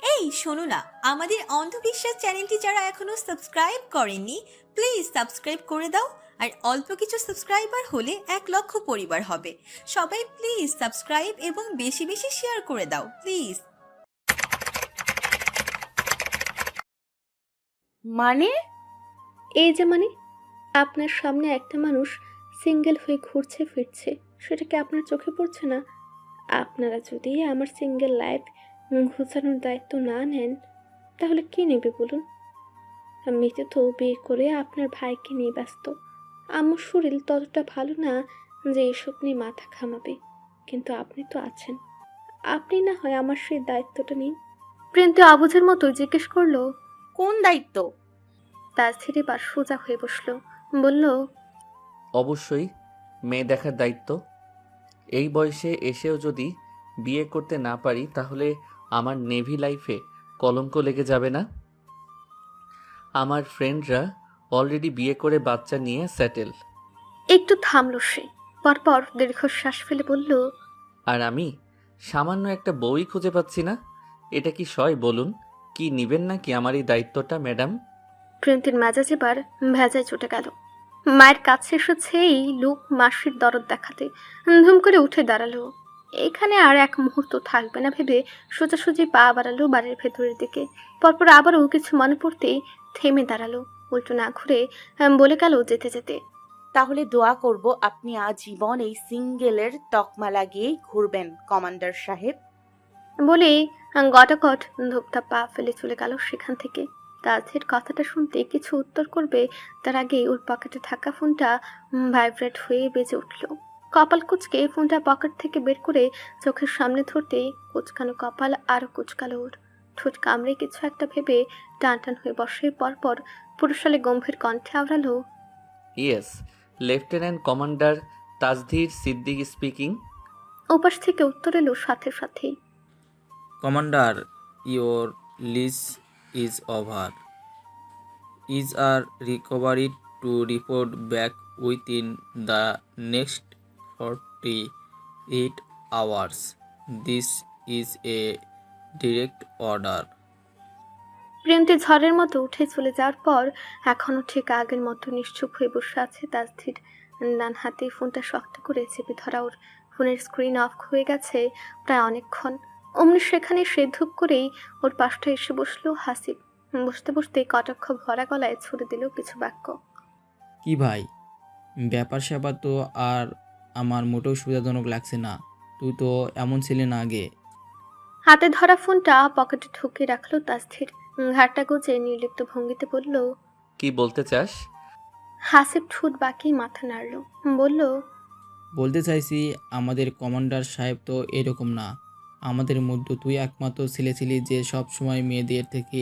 এই শোনো না, আমাদের অন্ধবিশ্বাস চ্যানেলটি যারা এখনো সাবস্ক্রাইব করেননি, প্লিজ সাবস্ক্রাইব করে দাও। আর অল্প কিছু সাবস্ক্রাইবার হলে 1 লক্ষ পরিবার হবে। সবাই প্লিজ সাবস্ক্রাইব এবং বেশি বেশি শেয়ার করে দাও প্লিজ। মানে? এই যে মানে, আপনার সামনে একটা মানুষ সিঙ্গেল হয়ে ঘুরছে ফিরছে, সেটা কি আপনার চোখে পড়ছে না? আপনারা যদি আমার সিঙ্গেল লাইফ ঘোচানোর দায়িত্ব না নেন, তাহলে কে নেবে বলুন? আমি তো বিয়ে করে আপনার ভাইকে নিয়ে ব্যস্ত। আমার শরীর ততটা ভালো না যে এসব নিয়ে মাথা ঘামাবে, কিন্তু আপনি তো আছেন। আপনি না হয় আমার সেই দায়িত্বটা নিন। প্রিন্তে অবুঝের মতো জিজ্ঞেস করলো। কোন দায়িত্ব? তার এবার সোজা হয়ে বসলো, বলল, অবশ্যই মেয়ে দেখার দায়িত্ব। এই বয়সে এসেও যদি বিয়ে করতে না পারি তাহলে আমার নেভি লাইফে কলঙ্ক লেগে যাবে না? আমার ফ্রেন্ডরা অলরেডি বিয়ে করে বাচ্চা নিয়ে সেটেল। একটু থামলো সে, পরপর দীর্ঘশ্বাস ফেলে বলল, আর আমি সামান্য একটা বউই খুঁজে পাচ্ছি না। এটা কি সয় বলুন? কি নিবেন নাকি আমার এই দায়িত্বটা ম্যাডাম? প্রিন্তির মেজাজ এবার ভেজায় চটে গেল। মায়ের কাছে এসেছে এই লোক মাসির দরদ দেখাতে। ধুম করে উঠে দাঁড়ালো। এখানে আর এক মুহূর্ত থাকবে না ভেবে সোজাসুজি পা বাড়ালো বাড়ির ভেতরের দিকে। পরপর আবারও কিছু মনে পড়তেই থেমে দাঁড়ালো, উল্টো না ঘুরে বলে গেল যেতে যেতে, তাহলে দোয়া করব আপনি আজীবন এই সিঙ্গেলের তকমা লাগিয়েই ঘুরবেন কমান্ডার সাহেব। বলেই গটাগট ধোপটা পা ফেলে চলে গেল সেখান থেকে। তাজের কথাটা শুনতে কিছু উত্তর করবে তার আগেই ওর পকেটে থাকা ফোনটা ভাইব্রেট হয়ে বেজে উঠল। কপাল কুঁচকে ফোনটা পকেট থেকে বের করে চোখের সামনে ধরতেই কুচকানো কপাল আরো কুচকালো ওর। ঠোঁট কামড়ে কিছু একটা ভেবে টান টান হয়ে বসে, পরপর পুরুষালে গম্ভীর কণ্ঠে আওড়ালো, yes, lieutenant commander Tajdhir Siddique speaking. ওপাশ থেকে উত্তর এলো সাথে সাথেই, Commander, your lease is over. Is are recovered to report back within the next 48 hours. This is a direct order. প্রেমটি ঝড়ের মতো উঠে চলে যাওয়ার পর এখনো ঠিক আগের মতো নিশ্চুপ হয়ে বসে আছে তাসধীর। ডান হাতে ফোনটা শক্ত করে চেপে ধরা ওর। ফোনের স্ক্রিন অফ হয়ে গেছে প্রায় অনেকক্ষণ। অমনি সেখানে সে ধূপ করেই ওর পাশটা এসে বসলো হাসিব। বসতে বসতে কটাক্ষ ভরা গলায় ছুড়ে দিল কিছু বাক্য। কি ভাই, ব্যাপার স্যাপার তো আর আমার মোটেও সুবিধাজনক লাগছে না। তুই তো এমন ছিলি না আগে। হাতে ধরা ফোনটা পকেটে ঢুকে রাখলো তাসধীর। ঘাটটা গুজে নির্লিপ্ত ভঙ্গিতে বলল, কি বলতে চাস? হাসিব ঠোঁট বাঁকিয়ে মাথা নাড়ল, বলল, বলতে চাইছি, আমাদের কমান্ডার সাহেব তো এরকম না। আমাদের মধ্যে তুই একমাত্র ছেলে ছিলি যে সব সময় মেয়েদের থেকে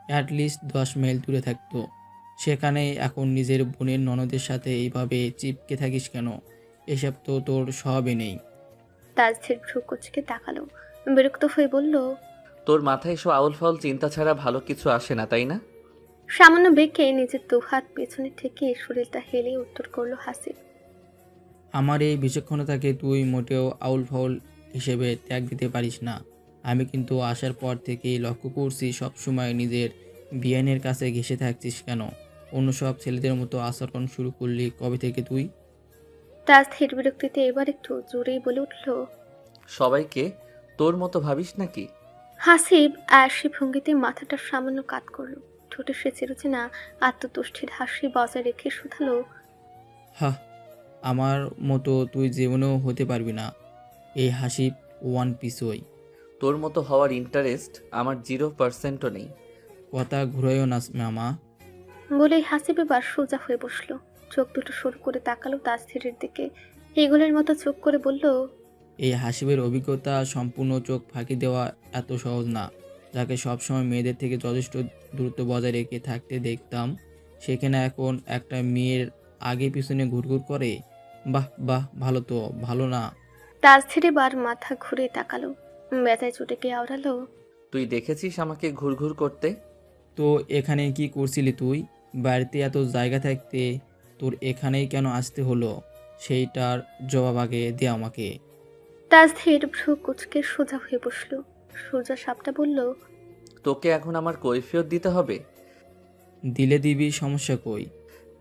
অ্যাটলিস্ট 10 মাইল দূরে থাকতো। সেখানে এখন নিজের বোনের ননদের সাথে এইভাবে চিপকে থাকিস কেন? এসব তো তোর স্বভাবে নেই। তাসধীর ভ্রু কুচকে তাকালো, বিরক্ত হয়ে বলল, তোর মাথায় এসব আউল ফাউল চিন্তা ছাড়া ভালো কিছু আসে না, তাই না? সামান্য বেঁকে নিজের দুহাত পেছনে ঠেকে শরীরটা হেলে উত্তর করলো হাসিব। আমার এই বিচক্ষণতাকে তুই মোটেও আউল ফাউল হিসেবে ত্যাগ দিতে পারিস না। আমি কিন্তু আসার পর থেকেই লক্ষ্য করছি সবসময় নিজের বিয়ানের কাছে ঘেঁষে থাকছিস কেন? অন্য সব ছেলেদের মতো আচরণ শুরু করলি কবে থেকে তুই? তাসধীর বিরক্তিতে এবার একটু জোরেই বলে উঠল। সবাইকে তোর মতো ভাবিস নাকি? হাসিব আয়াসী ভঙ্গিতে মাথাটা সামান্য কাত করলো। ঠোঁটে সে চিরচেনা আত্মতুষ্টির হাসি বজায় রেখে শুধালো, হা, আমার মতো তুই জীবনেও হতে পারবি না। এই হাসি ওয়ান পিস ওই। তোর মতো হওয়ার ইন্টারেস্ট আমার 0%ও নেই। কথা ঘুরাইও না মামা। বলেই হাসিব এবার সোজা হয়ে বসলো। চোখ দুটো সরু করে তাকালো তাসধীরের দিকে, এগুলোর মতো চোখ করে বলল, এই হাসিবের অভিজ্ঞতা সম্পূর্ণ চোখ ফাঁকি দেওয়া এত সহজ না। যাকে সবসময় মেয়েদের থেকে যথেষ্ট দূরত্ব বজায় রেখে থাকতে দেখতাম, সেখানে এখন একটা মেয়ের আগে পিছনে ঘুরঘুর করে। বাহ বাহ, ভালো তো ভালো না? তাসধীর এবার মাথা ঘুরে তাকালো, ব্যথায় চটে গিয়ে আওড়ালো, তুই দেখেছিস আমাকে ঘুরঘুর করতে? তো এখানে কি করছিলি তুই? বাড়িতে এত জায়গা থাকতে তোর এখানেই কেন আসতে হলো? সেইটার জবাব আগে দে আমাকে। তাসধীর ভ্রু কুচকে সোজা হয়ে বসলো। সোজা সাপটা বলল, তোকে এখন আমার কৈফিয়ত দিতে হবে? দিলে দিবি, সমস্যা কই?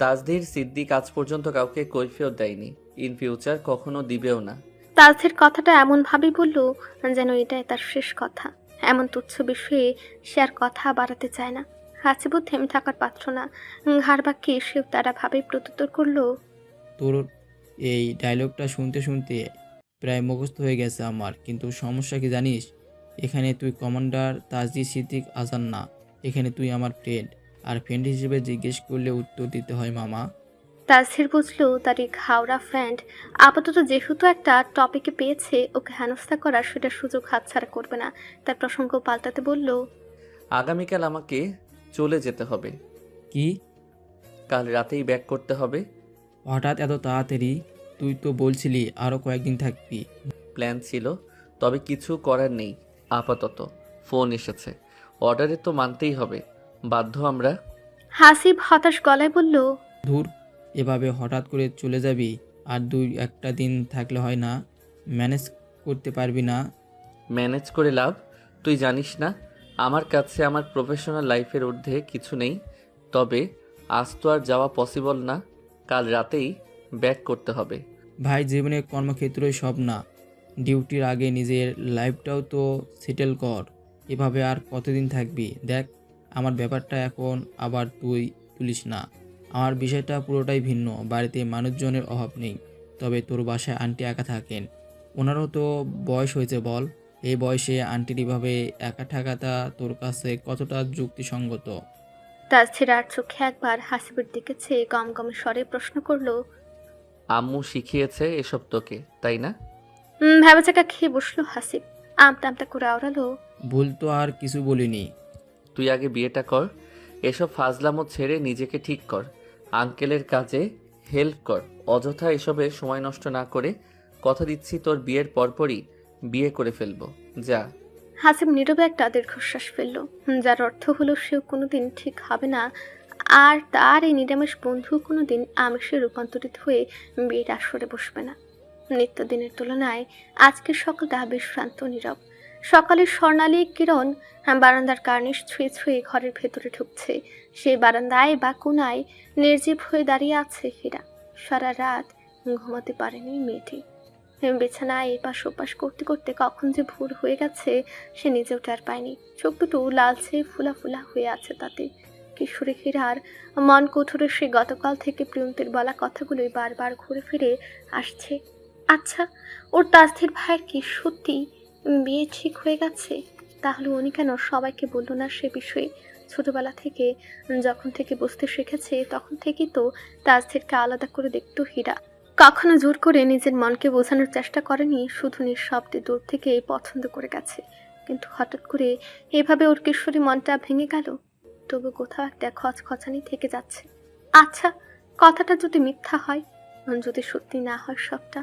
তাজদির সিদ্দিক আজ পর্যন্ত কাউকে কৈফিয়ত দেয়নি, ইন ফিউচার কখনো দিবেও না। তাজের কথাটা এমনভাবেই বলল যেন এটাই তার শেষ কথা। এমন তুচ্ছ বিষয়ে সে আর কথা বাড়াতে চায় না। হাসিবু থেমে থাকার পাত্র না, ঘাড় বাঁকিয়ে সেও তারা ভাবে প্রত্যুত্তর করলো। তোর এই ডায়লগটা শুনতে শুনতে প্রায় মুখস্থ হয়ে গেছে আমার, কিন্তু সমস্যা কি জানিস? এখানে তুই কমান্ডার তাজদি সিদ্দিক আজান না, এখানে তুই আমার ফ্রেন্ড, আর ফ্রেন্ড হিসেবে জিজ্ঞেস করলে উত্তর দিতে হয় মামা। তাজহির বুঝলো তার এই ঘাওড়া ফ্রেন্ড আপাতত যেহেতু একটা টপিকে পেয়েছে ওকে হেনস্থা করার, সেটা সুযোগ হাতছাড়া করবে না। তার প্রসঙ্গ পাল্টাতে বলল, আগামীকাল আমাকে চলে যেতে হবে। কি? কাল রাতেই ব্যাক করতে হবে। হঠাৎ এত তাড়াতাড়ি? তুই তো বলছিলি আরও কয়েকদিন থাকবি। প্ল্যান ছিল, তবে কিছু করার নেই। আপাতত ফোন এসেছে, অর্ডারে তো মানতেই হবে, বাধ্য আমরা। হাসিব হতাশ গলায় বলল, ধুর, এভাবে হঠাৎ করে চলে যাবি? আর একটা দিন থাকলে হয় না? ম্যানেজ করতে পারবি না? ম্যানেজ করে লাভ? তুই জানিস না আমার কাছে আমার প্রফেশনাল লাইফের ঊর্ধ্বে কিছু নেই। তবে আজ তো আর যাওয়া পসিবল না, কাল রাতেই ব্যাক করতে হবে। ভাই, জীবনে কর্মক্ষেত্রই সব না, ডিউটির আগে নিজের লাইফটাও তো সেটেল কর। এভাবে আর কতদিন থাকবি? দেখ, আমার ব্যাপারটা এখন আবার তুই তুলিস না। আমার বিষয়টা পুরোটাই ভিন্ন। বাড়িতে মানুষজনের অভাব নেই, তবে তোর বাসায় আন্টি একা থাকেন। ওনারও তো বয়স হয়েছে বল, এই বয়সে আন্টির এভাবে একা থাকাটা তোর কাছে কতটা যুক্তিসঙ্গত? তাজহির আর চোখে একবার হাসিবের দিকে চেয়ে গমগমে স্বরে প্রশ্ন করলো, আম্মু শিখিয়েছে এসব তোকে, তাই না? ভেবেচাকা খেয়ে বসলো হাসিব। আমতা আমতা করে আওড়ালো, ভুল তো আর কিছু বলিনি। তুই আগে বিয়েটা কর, এসব ফাজলামো ছেড়ে নিজেকে ঠিক কর, আঙ্কেলের কাজে হেল্প কর, অযথা এসবে সময় নষ্ট না করে। কথা দিচ্ছি তোর বিয়ের পরপরই বিয়ে করে ফেলবো, যা। হাসিব নীরবে একটা দীর্ঘশ্বাস ফেললো, যার অর্থ হলো সেও কোনোদিন ঠিক হবে না, আর তার এই নিরামিষ বন্ধু কোনোদিন আমিষে রূপান্তরিত হয়ে বিয়ের আসরে বসবে না। নিত্যদিনের তুলনায় আজকের সকালটা বিশ্রান্ত নীরব। সকালের স্বর্ণালী কিরণ বারান্দার কার্নিশ ছুঁয়ে ছুঁয়ে ঘরের ভেতরে ঢুকছে। সেই বারান্দায় বা কোনায় নির্জীব হয়ে দাঁড়িয়ে আছে হীরা। সারা রাত ঘুমাতে পারেনি মেয়েটি। বিছানায় এপাশ ওপাশ করতে করতে কখন যে ভোর হয়ে গেছে সে নিজেও টের পায়নি। চোখ দুটো লালচে ফুলা ফুলা হয়ে আছে তাতে। কিশোরী হীরার মন কঠোরে সে গতকাল থেকে প্রিয়ন্তের বলা কথাগুলোই বারবার ঘুরে ফিরে আসছে। আচ্ছা, ওর তাজদির ভাইয়ের কি সত্যি বিয়ে ঠিক হয়ে গেছে? তাহলে উনি কেন সবাইকে বলল না সে বিষয়ে? ছোটবেলা থেকে যখন থেকে বুঝতে শিখেছে তখন থেকেই তো তাজদিরকে আলাদা করে দেখতো হীরা। কখনো জোর করে নিজের মনকে বোঝানোর চেষ্টা করেনি, শুধু নিঃশব্দে দূর থেকে পছন্দ করে গেছে। কিন্তু হঠাৎ করে এভাবে ওর কিশোরী মনটা ভেঙে গেল। তবু কোথাও একটা খচখচানি থেকে যাচ্ছে। আচ্ছা, কথাটা যদি মিথ্যা হয়, যদি সত্যি না হয় সবটা,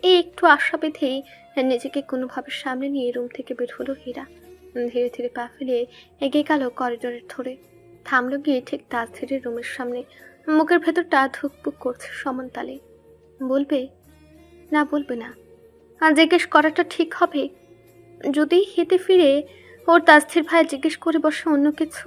এই একটু আশা বেঁধেই নিজেকে কোনোভাবে সামনে নিয়ে রুম থেকে বের হলো হীরা। ধীরে ধীরে পা ফেলে এগিয়ে গেল করিডোরের ধরে। থামলো গিয়ে ঠিক তাজদিরের রুমের সামনে। মুখের ভেতরটা ধুকপুক করছে সমান তালে। বলবে না বলবে না? আর জিজ্ঞেস করাটা ঠিক হবে? যদি হেঁটে ফিরে ওর তাজদির ভাই জিজ্ঞেস করে বসে অন্য কিছু?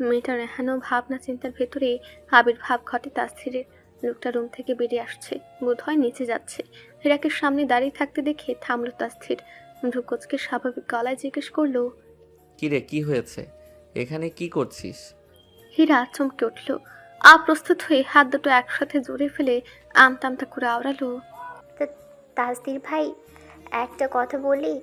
মেয়েটার এহেন ভাবনা চিন্তার ভেতরে আবির্ভাব ঘটে তাজদিরের। লোকটা রুম থেকে বেরিয়ে আসছে, বোধহয় নিচে যাচ্ছে। হীরাকে সামনে দাঁড়িয়ে থাকতে দেখে থামলো তাজদির। ভ্রুকোচকে স্বাভাবিক গলায় জিজ্ঞেস করলো, কিরে, কি হয়েছে? এখানে কি করছিস? হীরা চমকে উঠল। অপ্রস্তুত হয়ে হাত দুটো একসাথে জড়িয়ে ফেলে আমতা আমতা করে আওড়ালো, তাজদির ভাই, একটা কথা বলি।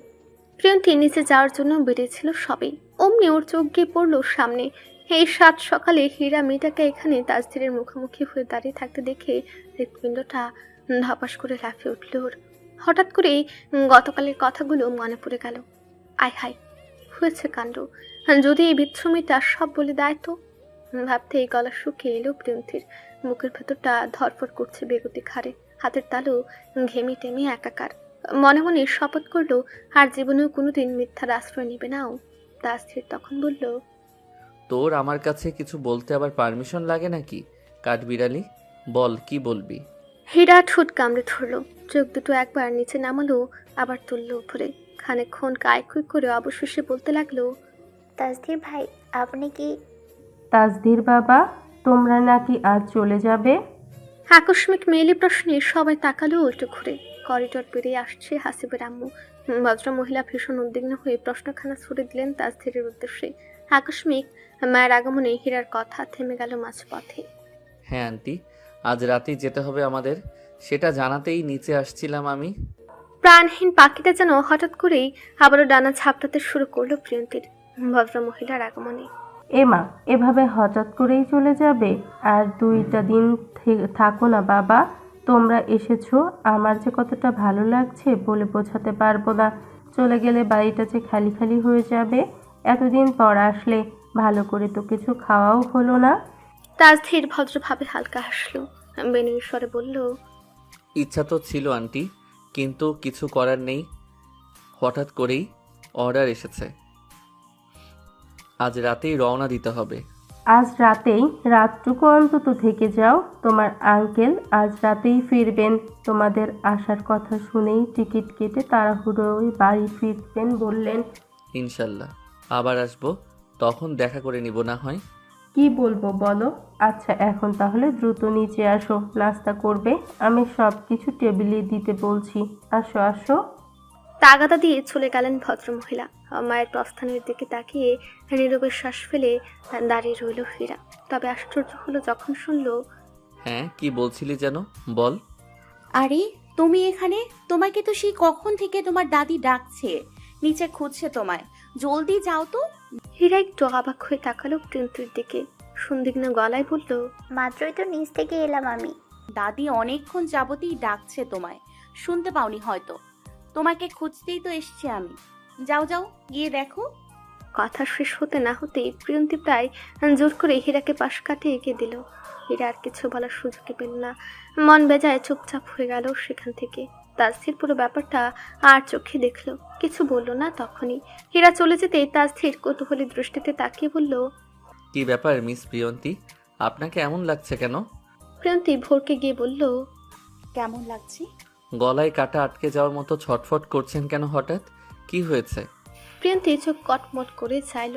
প্রিয়ন্তী নিচে যাওয়ার জন্য বেরিয়েছিল সবেই, অমনি ওর চোখ গিয়ে পড়লো সামনে। এই সাত সকালে হীরা মেয়েটাকে এখানে তাজদিরের মুখোমুখি হয়ে দাঁড়িয়ে থাকতে দেখে হৃৎপিণ্ডটা ধপাস করে লাফিয়ে উঠল ওর। হঠাৎ করেই গতকালের কথাগুলো মনে পড়ে গেল। আয় হায়, হয়েছে কাণ্ড। যদি এই বিচ্ছুমিটা সব বলে দেয় তো? ভাবতে এই গলা শুকিয়ে এলো প্রিয়ন্তীর। বুকের ভেতরটা ধরফর করছে বেগতিক হারে, হাতের তালু ঘেমে টেমে একাকার। মনে মনে শপথ করলো আর জীবনেও কোনোদিন মিথ্যার আশ্রয় নিবে না ও। তাজদির তখন বলল, তোর আমার কাছে কিছু বলতে আবার পারমিশন লাগে নাকি? কাঠবিড়ালি, বল কি বলবি? হীরা ঠোঁট কামড়ে ধরলো, চোখ দুটো একবার নিচে নামালো, আবার তুললো উপরে। খানিকক্ষণ কায়কুই করে অবশেষে বলতে লাগলো, তাসদির ভাই, আপনি কি? তাসদির বাবা, তোমরা নাকি আজ চলে যাবে? আকস্মিক মেয়েলি প্রশ্নে সবাই তাকালো উল্টো ঘুরে। করিডোর পেরিয়ে আসছে হাসিবের আম্মু। ভদ্রমহিলা ভীষণ উদ্বিগ্ন হয়ে প্রশ্নখানা ছুড়ে দিলেন তাসদিরের উদ্দেশ্যে। আকস্মিক মায়ের আগমনে হীরার কথা থেমে গেল মাঝপথে। হ্যাঁ আন্টি, আজ রাতেই যেতে হবে আমাদের, সেটা জানাতেই নিচে আসছিলাম আমি। প্রাণহীন পাখিটা যেন হঠাৎ করেই আবারও ডানা ঝাপটাতে শুরু করলো প্রিয়ন্তীর ভদ্রমহিলার আগমনে। এমা, এভাবে হঠাৎ করেই চলে যাবে? আর 2টা দিন থাকো না বাবা। তোমরা এসেছো, আমার যে কতটা ভালো লাগছে বলে বোঝাতে পারবো না। চলে গেলে বাড়িটা যে খালি খালি হয়ে যাবে। এতদিন পর আসলে, ভালো করে তো কিছু খাওয়াও হলো না। তাসদির ভদ্রভাবে হালকা হাসলো, বেনুর স্বরে বলল, ইচ্ছা তো ছিল আন্টি, কিন্তু কিছু করার নেই, হঠাৎ করেই অর্ডার এসেছে। আজ রাতেই রওনা দিতে হবে। আজ রাতেই? রাতটুকু অন্তত থেকে যাও। তোমার আঙ্কেল আজ রাতেই ফিরবেন। তোমাদের আসার কথা শুনেই টিকিট কেটে তাড়াহুড়োয় বাড়ি ফিরবেন বললেন। ইনশাল্লাহ আবার আসবো, তখন দেখা করে নিব না হয়। কি বলবো বলো? আচ্ছা, এখন তাহলে দ্রুত নিচে আসো, নাস্তা করবে। আমি সব কিছু টেবিলে দিতে বলছি। আসো আসো। তাগাদা দিয়ে চলে গেলেন ভদ্রমহিলা। মায়ের প্রস্থানের দিকে তাকিয়ে নীরবে শ্বাস ফেলে দাঁড়িয়ে রইল হীরা। তবে আশ্চর্য হলো যখন শুনল, হ্যাঁ কি বলছিলি যেন, বল। আরে তুমি এখানে? তোমাকে তো সেই কখন থেকে তোমার দাদি ডাকছে, নিচে খুঁজছে তোমায়। জলদি যাও তো। হীরা একটু অবাক হয়ে তাকালো প্রিন্তির দিকে, সন্দিগ্ন গলায় বলল, মাত্রই তো নিচ থেকে এলাম আমি। দাদি অনেকক্ষণ যাবতেই ডাকছে তোমায়, শুনতে পাওনি হয়তো। তোমাকে খুঁজতেই তো এসছি আমি। যাও যাও, গিয়ে দেখো। কথা শেষ হতে না হতেই প্রিয়ন্তী প্রায় জোর করে হীরাকে পাশ কাটিয়ে এগিয়ে দিল। হীরা আর কিছু বলার সুযোগই পেল না, মন বেজায় চুপচাপ হয়ে গেল সেখান থেকে। তাসদির পুরো ব্যাপারটা আর চোখে দেখলো, কিছু বলল না। তখনই হীরা চলে যেতেই তাসদির কৌতূহলী দৃষ্টিতে তাকিয়ে বলল, কি ব্যাপার মিস প্রিয়ন্তী, আপনাকে এমন লাগছে কেন? প্রিয়ন্তী ভরকে গিয়ে বলল, কেমন লাগছে? গলায় কাটা আটকে যাওয়ার মতো ছটফট করছেন কেন হঠাৎ, কি হয়েছে? প্রিয়ন্তী চোখ কটমট করে চাইল,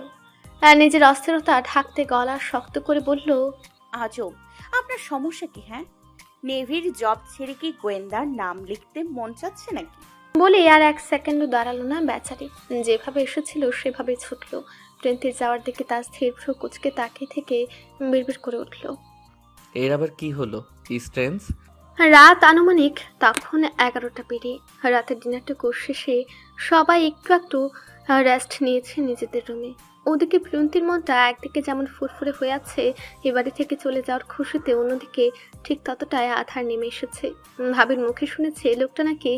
আর নিজের অস্থিরতা ঢাকতে গলা শক্ত করে বলল, আজব, আপনার সমস্যা কি? হ্যাঁ, নেভির জব ছেড়ে কি গোয়েন্দার নাম লিখতে মন চাচ্ছে নাকি? বলে আর এক সেকেন্ডও দাঁড়ালো না বেচারি। যেভাবে এসেছিল সেভাবে ছুটল প্রিয়ন্তীর যাওয়ার দিকে। তাসদির ভ্রু কুচকে তাকিয়ে থেকে বিড়বিড় করে উঠল, এর আবার কি হলো? স্ট্রেঞ্জ। রাত আনুমানিক তখন 11টা পেরিয়ে। রাতের ডিনারটুকু শেষে সবাই একটু একটু রেস্ট নিয়েছে নিজেদের রুমে। ওদিকে প্রিয়ন্তীর মনটা একদিকে যেমন ফুরফুরে হয়ে আছে এ বাড়ি থেকে চলে যাওয়ার খুশিতে, অন্যদিকে ঠিক ততটাই আধার নেমে এসেছে। ভাবির মুখে শুনেছে লোকটা নাকি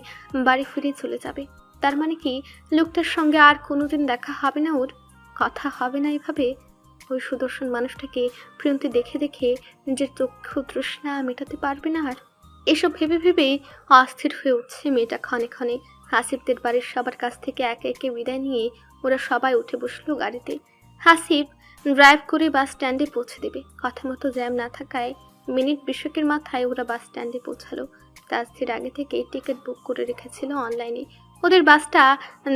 বাড়ি ফিরে চলে যাবে। তার মানে কি লোকটার সঙ্গে আর কোনোদিন দেখা হবে না, ওর কথা হবে না এভাবে? ওই সুদর্শন মানুষটাকে প্রিয়ন্তী দেখে দেখে নিজের চক্ষু তৃষ্ণা মেটাতে পারবে না আর? এসব ভেবে ভেবেই অস্থির হয়ে উঠছে মেয়েটা ক্ষণে ক্ষণে। হাসিবদের বাড়ির সবার কাছ থেকে একে একে বিদায় নিয়ে ওরা সবাই উঠে বসলো গাড়িতে। হাসিব ড্রাইভ করে বাস স্ট্যান্ডে পৌঁছে দেবে। কথা মতো জ্যাম না থাকায় মিনিট 20 মাথায় ওরা বাস স্ট্যান্ডে পৌঁছালো। তাসদির আগে থেকে টিকিট বুক করে রেখেছিল অনলাইনে। ওদের বাসটা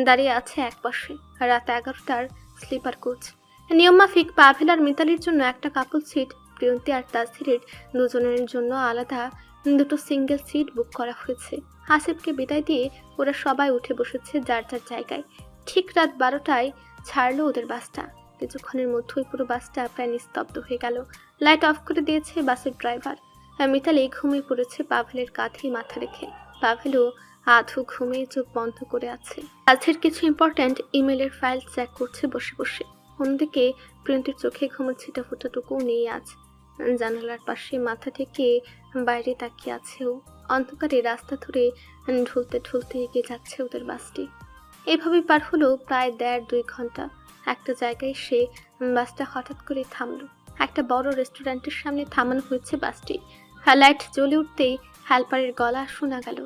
দাঁড়িয়ে আছে একপাশে, রাত 11টার স্লিপার কোচ। নিয়মমাফিক পাভেল আর মিতালির জন্য একটা কাপল সিট, প্রিয়ন্তী আর তাসদিরের দুজনের জন্য আলাদা দুটো সিঙ্গেল সিট বুক করা হয়েছে। হাসিবকে বিদায় দিয়ে ওরা সবাই উঠে বসেছে যার যার জায়গায়। ঠিক রাত 12টায় ছাড়লো ওদের বাসটা। কিছুক্ষণের মধ্যেই পুরো বাসটা প্রায় নিস্তব্ধ হয়ে গেল। লাইট অফ করে দিয়েছে বাসের ড্রাইভার। মিতালি ঘুমিয়ে পড়েছে পাভেলের কাঁধে মাথা রেখে। পাভেলও আধো ঘুমিয়ে চোখ বন্ধ করে আছে। আজকের কিছু ইম্পর্ট্যান্ট ইমেলের ফাইল চেক করছে বসে বসে। অন্যদিকে প্রিয়ন্তীর চোখে ঘুমের ছিটা ফোটাটুকু নেই আজ। জানালার পাশে মাথা থেকে বাইরে তাকিয়ে আছে ও। অন্ধকারে রাস্তা ধরে ঢুলতে ঢুলতে এগিয়ে যাচ্ছে ওদের বাসটি। এভাবেই পার হলো প্রায় 1.5-2 ঘন্টা। একটা জায়গায় সে বাসটা হঠাৎ করে থামলো। একটা বড় রেস্টুরেন্টের সামনে থামানো হয়েছে বাসটি। লাইট জ্বলে উঠতেই হেল্পারের গলা শোনা গেল,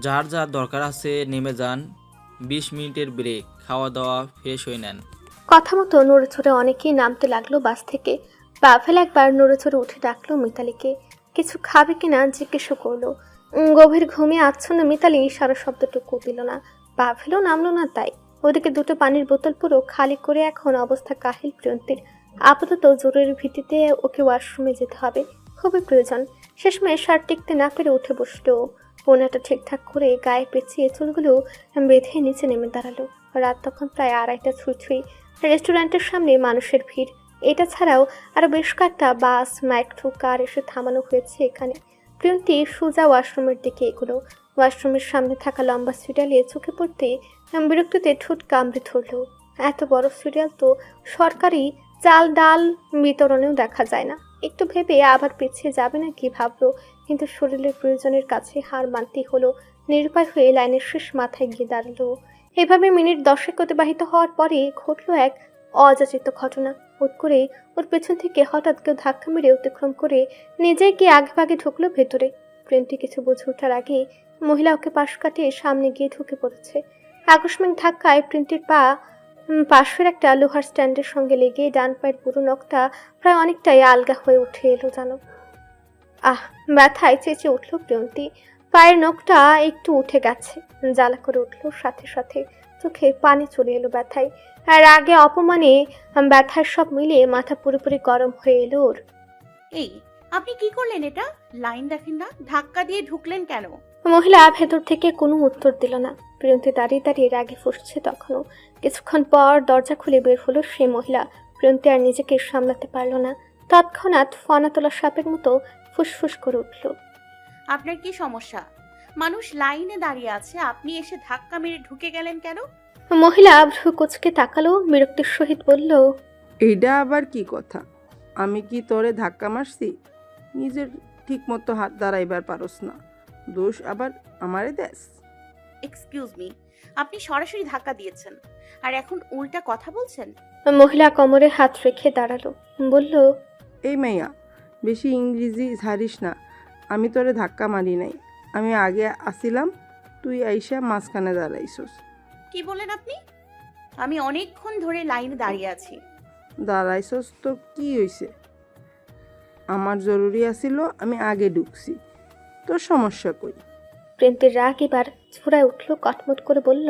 যার যার দরকার আছে নেমে যান, 20 মিনিটের ব্রেক, খাওয়া দাওয়া, ফ্রেশ হয়ে নেন। কথা মতো নড়ে চড়ে অনেকেই নামতে লাগলো বাস থেকে। পাভেল একবার নড়ে চড়ে উঠে ডাকলো মিতালিকে। কিছু খাবে কিনা জিজ্ঞেসও করলো। গভীর ঘুমিয়ে আচ্ছন্ন মিতালি সারা শব্দটুকু দিল না। পাভেলও নামলো না তাই। ওদিকে দুটো পানির বোতল পুরো খালি করে এখন অবস্থা কাহিল প্রিয়ন্তীর। আপাতত জরুরি ভিত্তিতে ওকে ওয়াশরুমে যেতে হবে, খুবই প্রয়োজন। শেষমেশ শার্ট টিকতে না পেরে উঠে বসলো। ওনাটা ঠিকঠাক করে গায়ে পেঁচিয়ে চুলগুলো বেঁধে নিচে নেমে দাঁড়ালো। রাত তখন প্রায় 2:30 ছুঁই। রেস্টুরেন্টের সামনে মানুষের ভিড়। এটা ছাড়াও আরো বেশ কয়েকটা বাস, মাইক্রো কার এসে থামানো হয়েছে এখানে। প্রিয়ন্তী সোজা ওয়াশরুমের দিকে এগুলো। ওয়াশরুমের সামনে থাকা লম্বা সিরিয়ালে চোখে পড়তে বিরক্তিতে ঠোঁট কামড়ে ধরলো। এত বড় সিরিয়াল তো সরকারি চাল ডাল বিতরণেও দেখা যায় না। একটু ভেবে আবার পিছিয়ে যাবে না কি ভাবলো, কিন্তু শরীরের প্রয়োজনের কাছে হার মানতেই হলো। নিরুপায় হয়ে লাইনের শেষ মাথায় গিয়ে দাঁড়ালো। এভাবে মিনিট 10 অতিবাহিত হওয়ার পরে ঘটলো এক অযাচিত ঘটনা। হুট করে ওর পেছন থেকে হঠাৎ কেউ ধাক্কা মেরে অতিক্রম করে নিজে গিয়ে আগেভাগে ঢুকলো ভেতরে। প্রিয়ন্তী কিছু বুঝে ওঠার আগে মহিলা ওকে পাশ কাটিয়ে সামনে গিয়ে ঢুকে পড়েছে। আকস্মিক ধাক্কায় প্রিয়ন্তীর পা পাশের একটা লোহার স্ট্যান্ডের সঙ্গে লেগে ডান পায়ের পুরো নখটা প্রায় অনেকটাই আলগা হয়ে উঠে এলো জানো। ব্যথায় চেঁচে উঠলো প্রিয়ন্তী। পায়ের নখটা একটু উঠে গেছে, জ্বালা করে উঠলো, সাথে সাথে চোখে পানি চলে এলো ব্যথায়। আর আগে অপমানে ব্যথার সব মিলিয়ে মাথা পুরোপুরি গরম হয়ে এলো ওর। এই, আপনি কি করলেন? এটা লাইন দেখেন না? ধাক্কা দিয়ে ঢুকলেন কেন? মহিলা ভেতর থেকে কোনো উত্তর দিল না। প্রিয়ন্তী দাঁড়িয়ে দাঁড়িয়ে রাগে ফুঁসছে তখনও। কিছুক্ষণ পর দরজা খুলে বের হলো সেই মহিলা। প্রিয়ন্তী আর নিজেকে সামলাতে পারল না। তৎক্ষণাৎ ফনা তোলা সাপের মতো ফুসফুস করে উঠল। আপনার কি সমস্যা? মানুষ লাইনে দাঁড়িয়ে আছে, আপনি এসে ধাক্কা মেরে ঢুকে গেলেন কেন? মহিলা ভ্রু কুচকে তাকালো, বিরক্তির সহিত বলল, এইটা আবার কি কথা? আমি কি তোরে ধাক্কা মারছি? নিজের ঠিক মতো হাত দাঁড়াইবার পারস না, দোষ আবার আমারে দেশ। এক্সকিউজ মি, আপনি সরাসরি ধাক্কা দিয়েছেন আর এখন উল্টা কথা বলছেন? মহিলা কোমরে হাত রেখে দাঁড়ালো, বলল, এই মাইয়া, বেশি ইংরেজি ঝাড়িস না। আমি তোরে ধাক্কা মারি নাই, আমি আগে আসিলাম, তুই আইসা মাঝখানে দাঁড়াইছস। কি বলেন আপনি? আমি অনেকক্ষণ ধরে লাইনে দাঁড়িয়ে আছি। দাঁড়াইছস তো কি হয়েছে? আমার জরুরি আছিল, আমি আগে ঢুকছি, তোর সমস্যা কই? প্রিয়ন্তীর রাগ এবার ঝোড়ায় উঠল, কটমট করে বলল,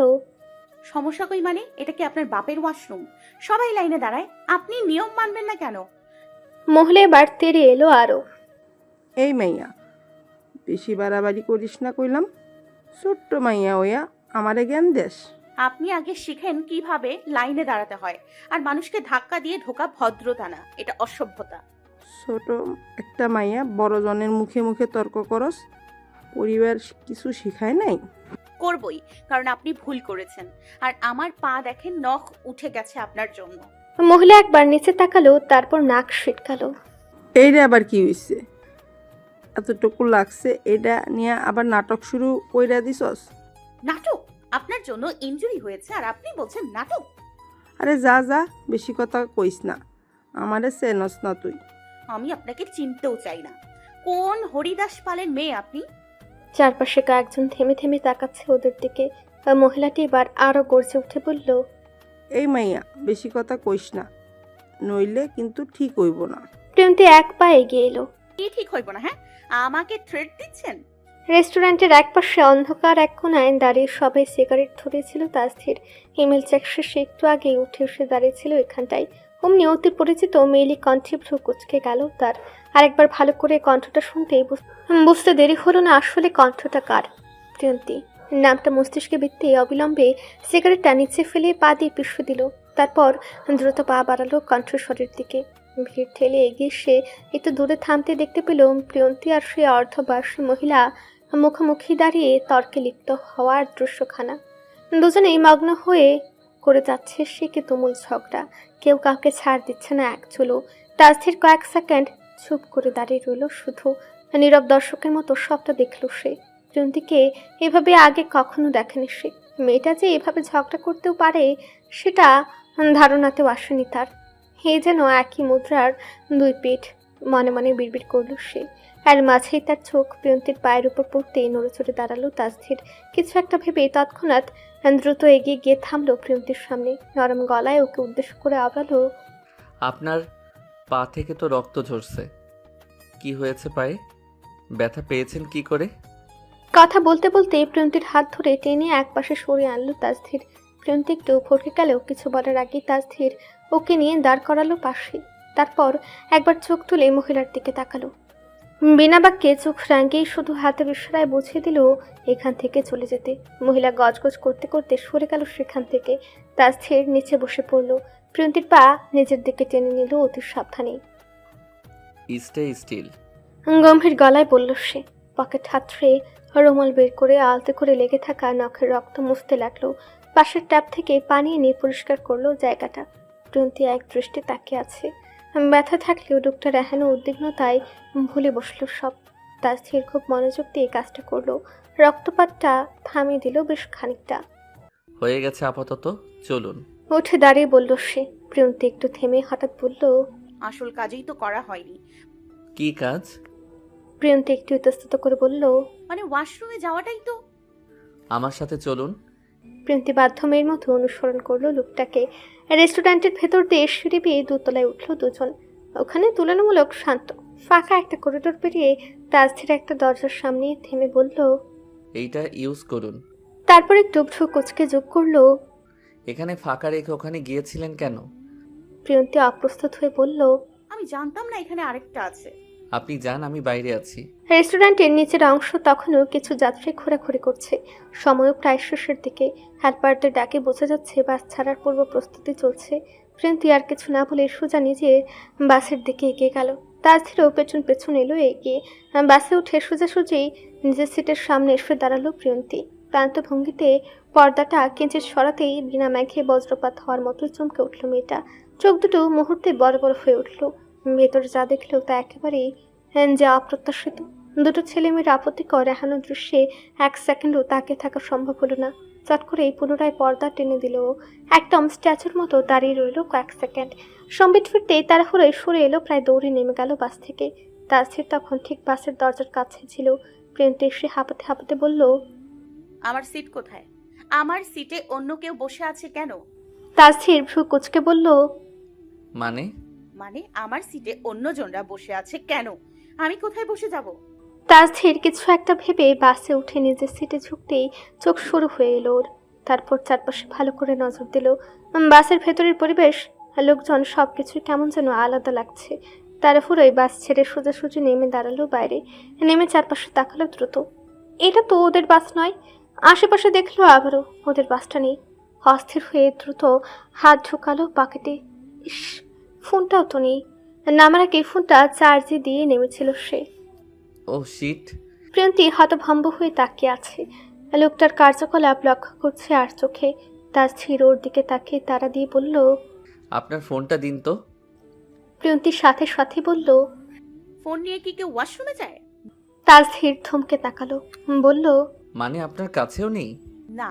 সমস্যা কই মানে? এটা কি আপনার বাপের ওয়াশরুম? সবাই লাইনে দাঁড়ায়, আপনি নিয়ম মানবেন না কেন? মহিলা এবার তেড়ে এলো আরো। এই মাইয়া, বেশি বাড়াবাড়ি করিস না কইলাম। ছোট্ট মাইয়া ওয়া আমারে জ্ঞান দেশ। আপনি আগে শিখেন কিভাবে লাইনে দাঁড়াতে হয়। আর মানুষকে ধাক্কা দিয়ে ঢোকা ভদ্রতা না, এটা অসভ্যতা। ছোট একটা মাইয়া বড় জনের মুখে মুখে তর্ক করস? পরিবার কিছু শিখায় নাই? করবই, কারণ আপনি ভুল করেছেন। আর আমার পা দেখেন, নখ উঠে গেছে আপনার জন্য। মহিলা একবার নিচে তাকালো, তারপর নাক সিটকালো। এইটা আবার কি হইছে? এতটুকু লাগছে, এটা নিয়ে আবার নাটক শুরু কইরা দিছস? নাটক? আপনার জন্য ইনজুরি হয়েছে আর আপনি বলছেন নাটক? আরে যা যা, বেশি কথা কইস না, আমারে চেনস না তুই। আমি আপনাকে চিনতেও চাই না। কোন হরিদাস পালের মেয়ে আপনি? চারপাশে কয়েকজন থেমে থেমে তাকাচ্ছে ওদের দিকে। মহিলাটি এবার আরো গর্জে উঠে বলল, এই মাইয়া, বেশি কথা কইস না, নইলে কিন্তু ঠিক হইব না। প্রিয়ন্তী এক পা এগিয়ে এলো। কি ঠিক হইব না? হ্যাঁ, আমাকে থ্রেট দিচ্ছেন? রেস্টুরেন্টের একপাশে অন্ধকার এক কোনায় দাঁড়িয়ে সবাই সিগারেট ধরেছিল। তাসথির ইমেল চেক শেষে একটু আগে উঠে এসে দাঁড়িয়েছিল এখানটায়। অমনি অতি পরিচিত মেয়েলি কণ্ঠে ভ্রু কুচকে গেল তার। আরেকবার ভালো করে কণ্ঠটা শুনতেই বুঝতে দেরি হলো না আসলে কণ্ঠটা কার। প্রিয়ন্তী নামটা মস্তিষ্কে বিত্তে অবিলম্বে সিগারেটটা নিচে ফেলে পা দিয়ে পিছু দিল। তারপর দ্রুত পা বাড়ালো কণ্ঠস্বরের দিকে। ভিড় ঠেলে এগিয়ে সে একটু দূরে থামতে দেখতে পেল প্রিয়ন্তী আর সে অর্ধবয়সী মহিলা মুখোমুখি দাঁড়িয়ে তর্কে লিপ্ত হওয়ার দৃশ্যখানা। দুজনেই মগ্ন হয়ে করে যাচ্ছে সে কি তুমুল ঝগড়া। কেউ কাউকে ছাড় দিচ্ছে না এক চুলো। তাসথির কয়েক সেকেন্ড চুপ করে দাঁড়িয়ে রইল, শুধু নীরব দর্শকের মতো সবটা দেখল সে। প্রিয়ন্তীকে এভাবে আগে কখনো দেখেনি সে। মেয়েটা যে এভাবে ঝগড়া করতেও পারে সেটা ধারণাতেও আসেনি তার। হে যেন একই মুদ্রার দুই পিঠ, মনে মনে বিড়বিড় করল সে। আর মাঝেই তার চোখ প্রিয়ন্তীর পায়ের উপর পড়তেই নড়ে চড়ে দাঁড়ালো তাসথির। কিছু একটা ভেবে তৎক্ষণাৎ দ্রুত এগিয়ে গিয়ে থামলো প্রিয়ন্তীর সামনে। নরম গলায় ওকে উদ্দেশ্য করে আওড়ালো, আপনার পা থেকে তো রক্ত ঝরছে, কি হয়েছে পায়ে? ব্যথা পেয়েছেন কি করে? কথা বলতে বলতে প্রিয়ন্তীর হাত ধরে টেনে একপাশে সরিয়ে আনলো তাসথির। প্রিয়ন্তি একটু ভরকে গেলেও কিছু বলার আগেই তাসধীর ওকে নিয়ে দাঁড় করালো পাশে। তারপর একবার চোখ তুলে মহিলার দিকে তাকালো। বিনা বাক্যে চোখ রাঙিয়ে শুধু হাতের ইশারায় বুঝিয়ে দিল এখান থেকে চলে যেতে। মহিলা গজগজ করতে করতে সরে গেল সেখান থেকে। তাসধীর নিচে বসে পড়ল। প্রিয়ন্তির পা নিজের দিকে টেনে নিল অতি সাবধানে। Stay still. গম্ভীর গলায় বলল সে। পকেট হাতড়ে রুমাল বের করে আলতে করে লেগে থাকা নখের রক্ত মুছতে লাগলো। পাশের ট্যাপ থেকে পানি এনে পরিষ্কার করলো জায়গাটা। প্রিয়ন্তি এক দৃষ্টি তাকিয়ে আছে। ব্যথা থাকলেও ডক্টর এহেনো উদ্বিগ্নতায় ভুলে বসলো সব। তাসধীর খুব মনোযোগ দিয়ে কাজটা করলো। রক্তপাতটা থামিয়ে দিল বেশ খানিকটা। হয়ে গেছে আপাতত, চলুন। উঠে দাঁড়িয়ে বলল সে। প্রিয়ন্তি একটু থেমে হঠাৎ বলল, আসল কাজই তো করা হয়নি। কি কাজ? প্রিয়ন্তি একটু ইতস্তত করে বলল, মানে ওয়াশরুমে যাওয়াটাই তো। আমার সাথে চলুন। প্রিয়ন্তি বাধ্য মেয়ের মতো অনুসরণ করলো লোকটাকে। রেস্টুরেন্টের ভেতর দিয়ে সিঁড়ি বেয়ে দোতলায় উঠলো দুজন। ওখানে তুলনামূলক শান্ত। ফাঁকা একটা করিডোর পেরিয়ে তাসধীর একটা দরজার সামনে থেমে বলল, এইটা ইউজ করুন। তারপর একটু ভ্রু কুচকে যোগ করলো, এখানে ফাঁকা রেখে ওখানে গিয়েছিলেন কেন? প্রিয়ন্তি অপ্রস্তুত হয়ে বলল, আমি জানতাম না এখানে আরেকটা আছে। আপনি যান, আমি বাইরে আছি। রেস্টুরেন্টের নিচের অংশ তখনও কিছু যাত্রী ঘোরাঘুরি করছে। সময়ও প্রায় শেষের দিকে। হেল্পারদের ডাকে বোঝা যাচ্ছে বাস ছাড়ার পূর্ব প্রস্তুতি চলছে। প্রিয়ন্তি আর কিছু না বলে সোজা নিজের বাসের দিকে এগিয়ে গেল। তাসধীরও পেছন পেছন এলো এগিয়ে। বাসে উঠে সোজাসুজি নিজের সিটের সামনে এসে দাঁড়ালো প্রিয়ন্তি। ক্লান্ত ভঙ্গিতে পর্দাটা কিঞ্চিৎ সরাতেই বিনা মেঘে বজ্রপাত হওয়ার মতো চমকে উঠল মেয়েটা। চোখ দুটো মুহূর্তে বড় বড় হয়ে উঠল। ভেতরে যা দেখলেও তা একেবারেই যা অপ্রত্যাশিত। দুটো ছেলেমেয়ের আপত্তিকর এহানো দৃশ্যে এক সেকেন্ডও তাকিয়ে থাকা সম্ভব হলো না। চট করেই পুনরায় পর্দা টেনে দিল। একদম স্ট্যাচুর মতো দাঁড়িয়ে রইল কয়েক সেকেন্ড। সম্বিত ফিরতে তাড়াহুড়োয় সরে এলো, প্রায় দৌড়ে নেমে গেল বাস থেকে। তাসধীর তখন ঠিক বাসের দরজার কাছে ছিল। প্রিয়ন্তি এসে হাঁপাতে হাঁপাতে বলল, আমার সিট কোথায়? আমার সিটে অন্য কেউ বসে আছে কেন? তাসধীর ভ্রু কুচকে বলল, মানে? মানে আমার সিটে অন্যজনরা বসে আছে কেন? আমি কোথায় বসে যাব? তাসধীর কিছু একটা ভেবে বাসে উঠে নিজের সিটে ঝুঁকতেই চোখ শুরু হয়ে এলো ওর। তারপর চারপাশে ভালো করে নজর দিল। বাসের ভেতরের পরিবেশ, লোকজন, সবকিছুই কেমন যেন আলাদা লাগছে। তাড়াহুড়োই বাস ছেড়ে সোজাসুজি নেমে দাঁড়ালো বাইরে। নেমে চারপাশে তাকালো দ্রুত। এটা তো ওদের বাস নয়। আশেপাশে দেখলো আবারও ওদের বাসটা নেই। অস্থির হয়ে দ্রুত হাত ঢোকালো পকেটে। ইস, ফোনটাও তো নেই। নামার আগে ফোনটা চার্জে দিয়ে নেমেছিল সে। ও শিট। প্রিয়ন্তি হতভম্ব হয়ে তাকিয়ে আছে। লোকটার কার্যকলাপ লক্ষ্য করছে আর চোখে। তাসধীর ওর দিকে তাকিয়ে তাড়া দিয়ে বলল, আপনার ফোনটা দিন তো। প্রিয়ন্তির সাথে সাথে বলল। ফোন নিয়ে কি কেউ ওয়াশরুমে যায়? তাসধীর থমকে তাকালো, বলল, মানে আপনার কাছেও নেই? না,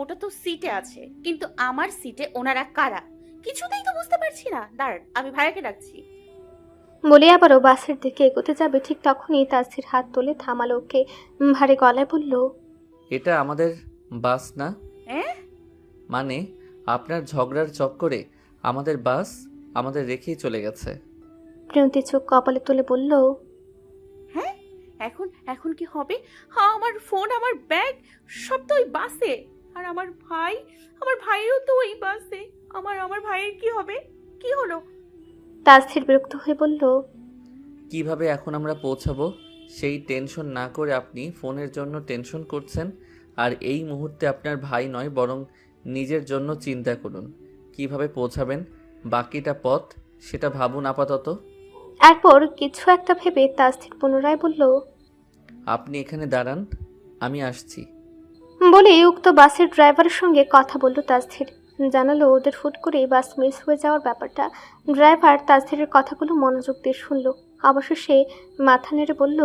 ওটা তো সিটে আছে, কিন্তু আমার সিটে ওনারা কারা কিছুতেই তো বুঝতে পারছি না। দাঁড়ান, আমি ভাইয়াকে ডাকছি। বলে আবারও বাসের দিকে এগোতে যাবে, ঠিক তখনই তাসধীর হাত তুলে থামালো ওকে। ভারী গলায় বলল, এটা আমাদের বাস না। হ্যাঁ? মানে আপনার ঝগড়ার চক্করে আমাদের বাস আমাদের রেখেই চলে গেছে। প্রিয়ন্তি চোখ কপালে তুলে বলল, হ্যাঁ, এখন এখন কি হবে? হ্যাঁ, আমার ফোন, আমার ব্যাগ সব তো ওই বাসে। আর আমার ভাইও তো ওই বাসে। আমার ভাইয়ের কি হবে? কি হলো? তাসধীর বিরক্ত হয়ে বলল, কিভাবে এখন আমরা পৌঁছাবো সেই টেনশন না করে আপনি ফোনের জন্য টেনশন করছেন। আর এই মুহূর্তে আপনার ভাই নয়, বরং নিজের জন্য চিন্তা করুন। কিভাবে পৌঁছাবেন বাকিটা পথ সেটা ভাবুন আপাতত। এরপর কিছু একটা ভেবে তাসধীর পুনরায় বলল, আপনি এখানে দাঁড়ান, আমি আসছি। বলে উক্ত বাসের ড্রাইভারের সঙ্গে কথা বলল তাসধীর। জানালো ওদের হুট করে বাস মিস হয়ে যাওয়ার ব্যাপারটা। ড্রাইভার তাসধীরের কথাগুলো মনোযোগ দিয়ে শুনল। অবশেষে মাথা নেড়ে বলল,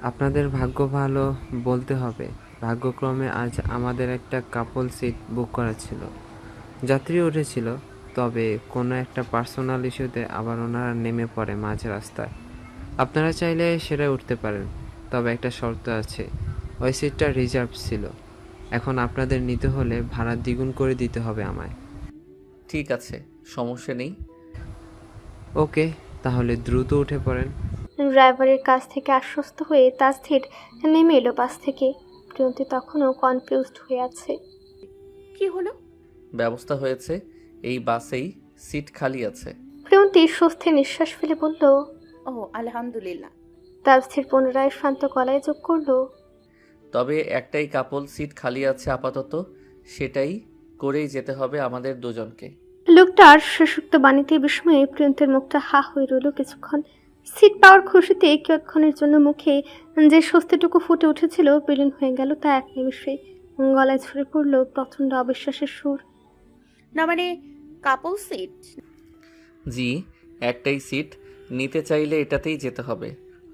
আপনাদের ভাগ্য ভালো বলতে হবে। ভাগ্যক্রমে আজ আমাদের একটা কাপল সিট বুক করা ছিল। যাত্রী উঠেছিল, তবে কোনো একটা পার্সোনাল ইস্যুতে আবার ওনারা নেমে পড়ে মাঝ রাস্তায়। আপনারা চাইলে সেটা উঠতে পারেন, তবে একটা শর্ত আছে। ওই সিটটা রিজার্ভ ছিল। এখন আপনাদের নিতে হলে ভাড়া দ্বিগুণ করে দিতে হবে আমায়। ঠিক আছে, সমস্যা নেই। ওকে, তাহলে দ্রুত উঠে পড়েন। ড্রাইভারের কাছ থেকে আশ্বস্ত হয়ে তাসধীর নেমে এলো বাস থেকে। প্রিয়ন্তি তখনও কনফিউজড হয়ে আছে। কি হলো? ব্যবস্থা হয়েছে, এই বাসেই সিট খালি আছে। প্রিয়ন্তী স্বস্তি নিঃশ্বাস ফেলে বলল। ও আলহামদুলিল্লাহ। তাসফির পুনরায় শান্ত গলায় যোগ করলো। তবে একটাই কাপল সিট খালি আছে আপাতত, সেটাই করেই যেতে হবে আমাদের দুজনকে। লোকটার শেষোক্ত বাণীতে বিস্ময়ে প্রিয়ন্তের মুখটা হা হয়ে রইল কিছুক্ষণ। সিট পাওয়ার খুশিতে কিছুক্ষণের জন্য মুখে যে স্বস্তিটুকু ফুটে উঠেছিল বিলীন হয়ে গেল তা এক নিমিষে। গলায় ঝরে পড়ল প্রচণ্ড অবিশ্বাসের সুর। না মানে কাপল সিট? জি, একটাই সিট, নিতে চাইলে এটাতেই যেতে হবে,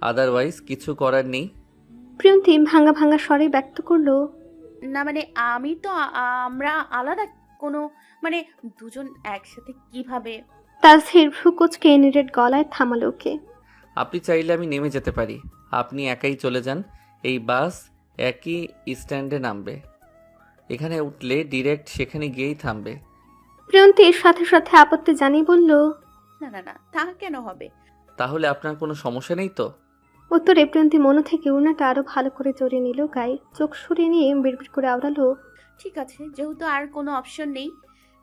আদারওয়াইজ কিছু করার নেই। প্রিয়ন্তী ভাঙা ভাঙা স্বরে ব্যক্ত করলো। না মানে আমি তো আমরা আলাদা কোনো মানে দুজন একসাথে কিভাবে? তাসফির ভ্রু কুঁচকে নিরেট গলায় থামালো ওকে। আপনি চাইলে আমি নেমে যেতে পারি, আপনি একাই চলে যান। এই বাস একই স্ট্যান্ডে নামবে, এখানে উঠলে ডিরেক্ট সেখানে গিয়েই থামবে। প্রিয়ন্তীর সাথে সাথে আপত্তি জানিয়ে বলল। না না না, তা কেন হবে? তাহলে আপনার কোনো সমস্যা নেই তো? উত্তরে প্রিয়ন্তী মনে থেকে উনাটা আরো ভালো করে জড়িয়ে নিল গায়ে। চোখ সরিয়ে নিয়ে বিড়বিড় করে আওড়ালো। ঠিক আছে, যেহেতু আর কোনো অপশন নেই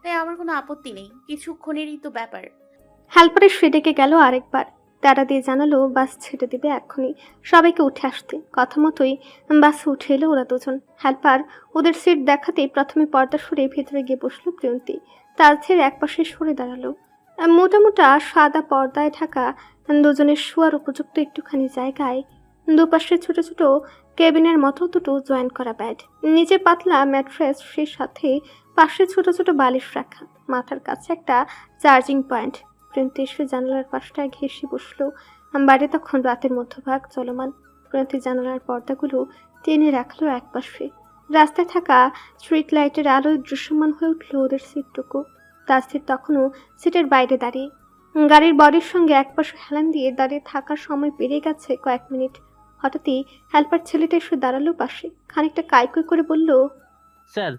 তাই আমার কোনো আপত্তি নেই, কিছুক্ষণেরই তো ব্যাপার। হেল্পারের সে ডেকে গেল আরেকবার। তারা দিয়ে জানালো বাস ছেড়ে দিবে এক্ষুনি, সবাইকে উঠে আসতে। কথা মতোই বাসে উঠে এলো ওরা দুজন। হেল্পার ওদের সিট দেখাতেই প্রথমে পর্দা সরে ভেতরে গিয়ে বসলো প্রিয়ন্তী। তাজের একপাশে সরে দাঁড়ালো। মোটা মোটা সাদা পর্দায় ঢাকা দুজনের শোয়ার উপযুক্ত একটুখানি জায়গায় দুপাশে ছোট ছোট কেবিনের মতো দুটো জয়েন করা বেড, নিচে পাতলা ম্যাট্রেস, সেই সাথে পাশে ছোট ছোট বালিশ রাখা, মাথার কাছে একটা চার্জিং পয়েন্ট। প্রিয়ন্তী এসে জানালার পাশটা ঘেঁষে বসলো। বাইরে তখন রাতের মধ্যভাগ চলমান। প্রিয়ন্তী জানালার পর্দাগুলো টেনে রাখলো একপাশে। রাস্তায় থাকা স্ট্রিট লাইটের আলোয় দৃশ্যমান হয়ে উঠল ওদের সিটটুকু। তাসফির তখনও সিটের বাইরে দাঁড়িয়ে, গাড়ির বডির সঙ্গে একপাশে হেলান দিয়ে দাঁড়িয়ে থাকার সময় পেরিয়ে গেছে কয়েক মিনিট। হঠাৎই হেল্পার ছেলেটা এসে দাঁড়ালো পাশে, খানিকটা কাইকুই করে বলল। স্যার।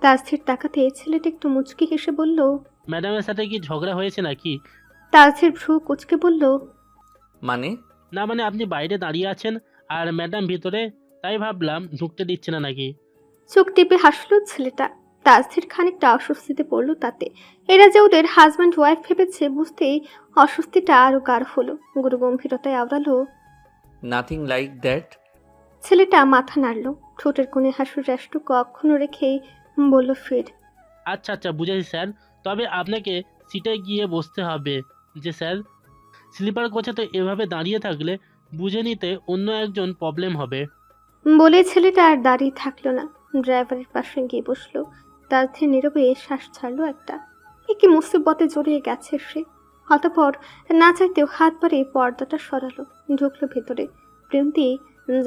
তাসফির তাকাতে ছেলেটা একটু মুচকি হেসে বলল। ম্যাডামের সাথে কি ঝগড়া হয়েছে নাকি? তাসফির ভ্রু কুচকে বলল। মানে? না মানে আপনি বাইরে দাঁড়িয়ে আছেন আর ম্যাডাম ভিতরে, তাই ভাবলাম ঢুকতে দিচ্ছে না নাকি। চোখ টিপে হাসলো ছেলেটা। তাসফির খানিকটা অস্বস্তিতে পড়ল তাতে। এরা যে ওদের হাজব্যান্ড ওয়াইফ ভেবেছে বুঝতেই অস্বস্তিটা আরো গাঢ় হলো। গুরু গম্ভীরতায় আওড়ালো। Nothing like that. ছেলেটা মাথা নাড়ল, ঠোঁটের কোণে হাসির রেশটুকু অক্ষুণ্ণ রেখেই বলল ফের। আচ্ছা আচ্ছা বুঝেছি স্যার, তবে আপনাকে সিটে গিয়ে বসতে হবে যে স্যার। স্লিপার কোচে তো এভাবে দাঁড়িয়ে থাকলে বুঝে নিতে অন্য একজন প্রবলেম হবে। বলে ছেলেটা আর দাঁড়িয়ে থাকলো না, ড্রাইভারের পাশে গিয়ে বসলো। তাদের নীরবে শ্বাস ছাড়লো একটা। কি মুসিবতে জড়িয়ে গেছে সে। অতঃপর না চাইতেও হাত বাড়িয়ে পর্দাটা সরালো, ঢুকলো ভেতরে। প্রিয়ন্তী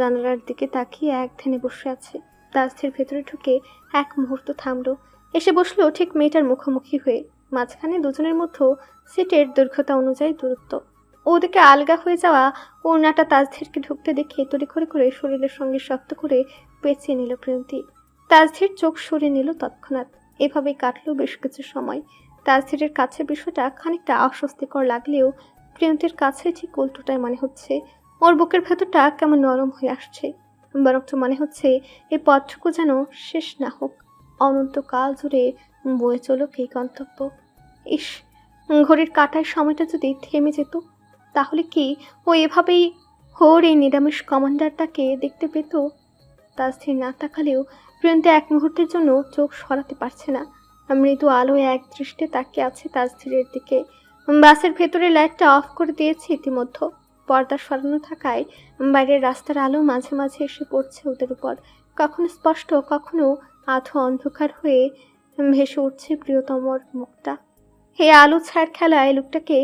জানালার দিকে তাকিয়ে এক ধ্যানে বসে আছে। তাজদের ভেতরে ঢুকে এক মুহূর্ত থামলো, এসে বসলো ঠিক মেয়েটার মুখোমুখি হয়ে। মাঝখানে দুজনের মধ্যে সিটের দৈর্ঘ্যতা অনুযায়ী দূরত্ব। ওদিকে আলগা হয়ে যাওয়া ওড়নাটা তাজধীরকে ঢুকতে দেখে তড়ি করে করে শরীরের সঙ্গে শক্ত করে পেঁচিয়ে নিল প্রিয়ন্তী। তাজধীর চোখ সরিয়ে নিল তৎক্ষণাৎ। এভাবেই কাটলো বেশ কিছু সময়। তাজধীরের কাছে বিষয়টা খানিকটা অস্বস্তিকর লাগলেও প্রিয়ন্তীর কাছে ঠিক উল্টোটাই মনে হচ্ছে। ওর বুকের ভেতরটা কেমন নরম হয়ে আসছে, বরঞ্চ মনে হচ্ছে এই পথটুকু যেন শেষ না হোক, অনন্তকাল জুড়ে বয়ে চলুক এই গন্তব্য। ইস, ঘড়ির কাঁটায় সময়টা যদি থেমে যেত, তাহলে কি ও এভাবেই হোর এই নিরামিষ কমান্ডারটাকে দেখতে পেত? তাজধীর না তাকালেও প্রিয়ন্তী এক মুহূর্তের জন্য চোখ সরাতে পারছে না। মৃদু আলোয় এক দৃষ্টে তাকিয়ে আছে তাজধীরের দিকে। বাসের ভেতরে লাইটটা অফ করে দিয়েছে ইতিমধ্যে। পর্দা সরানো থাকায় বাইরের রাস্তার আলো মাঝে মাঝে এসে পড়ছে ওদের উপর, কখনো স্পষ্ট, কখনো আধো অন্ধকার হয়ে ভেসে উঠছে প্রিয়তমর মুখটা। এই আলো ছায়ার খেলায় লোকটাকে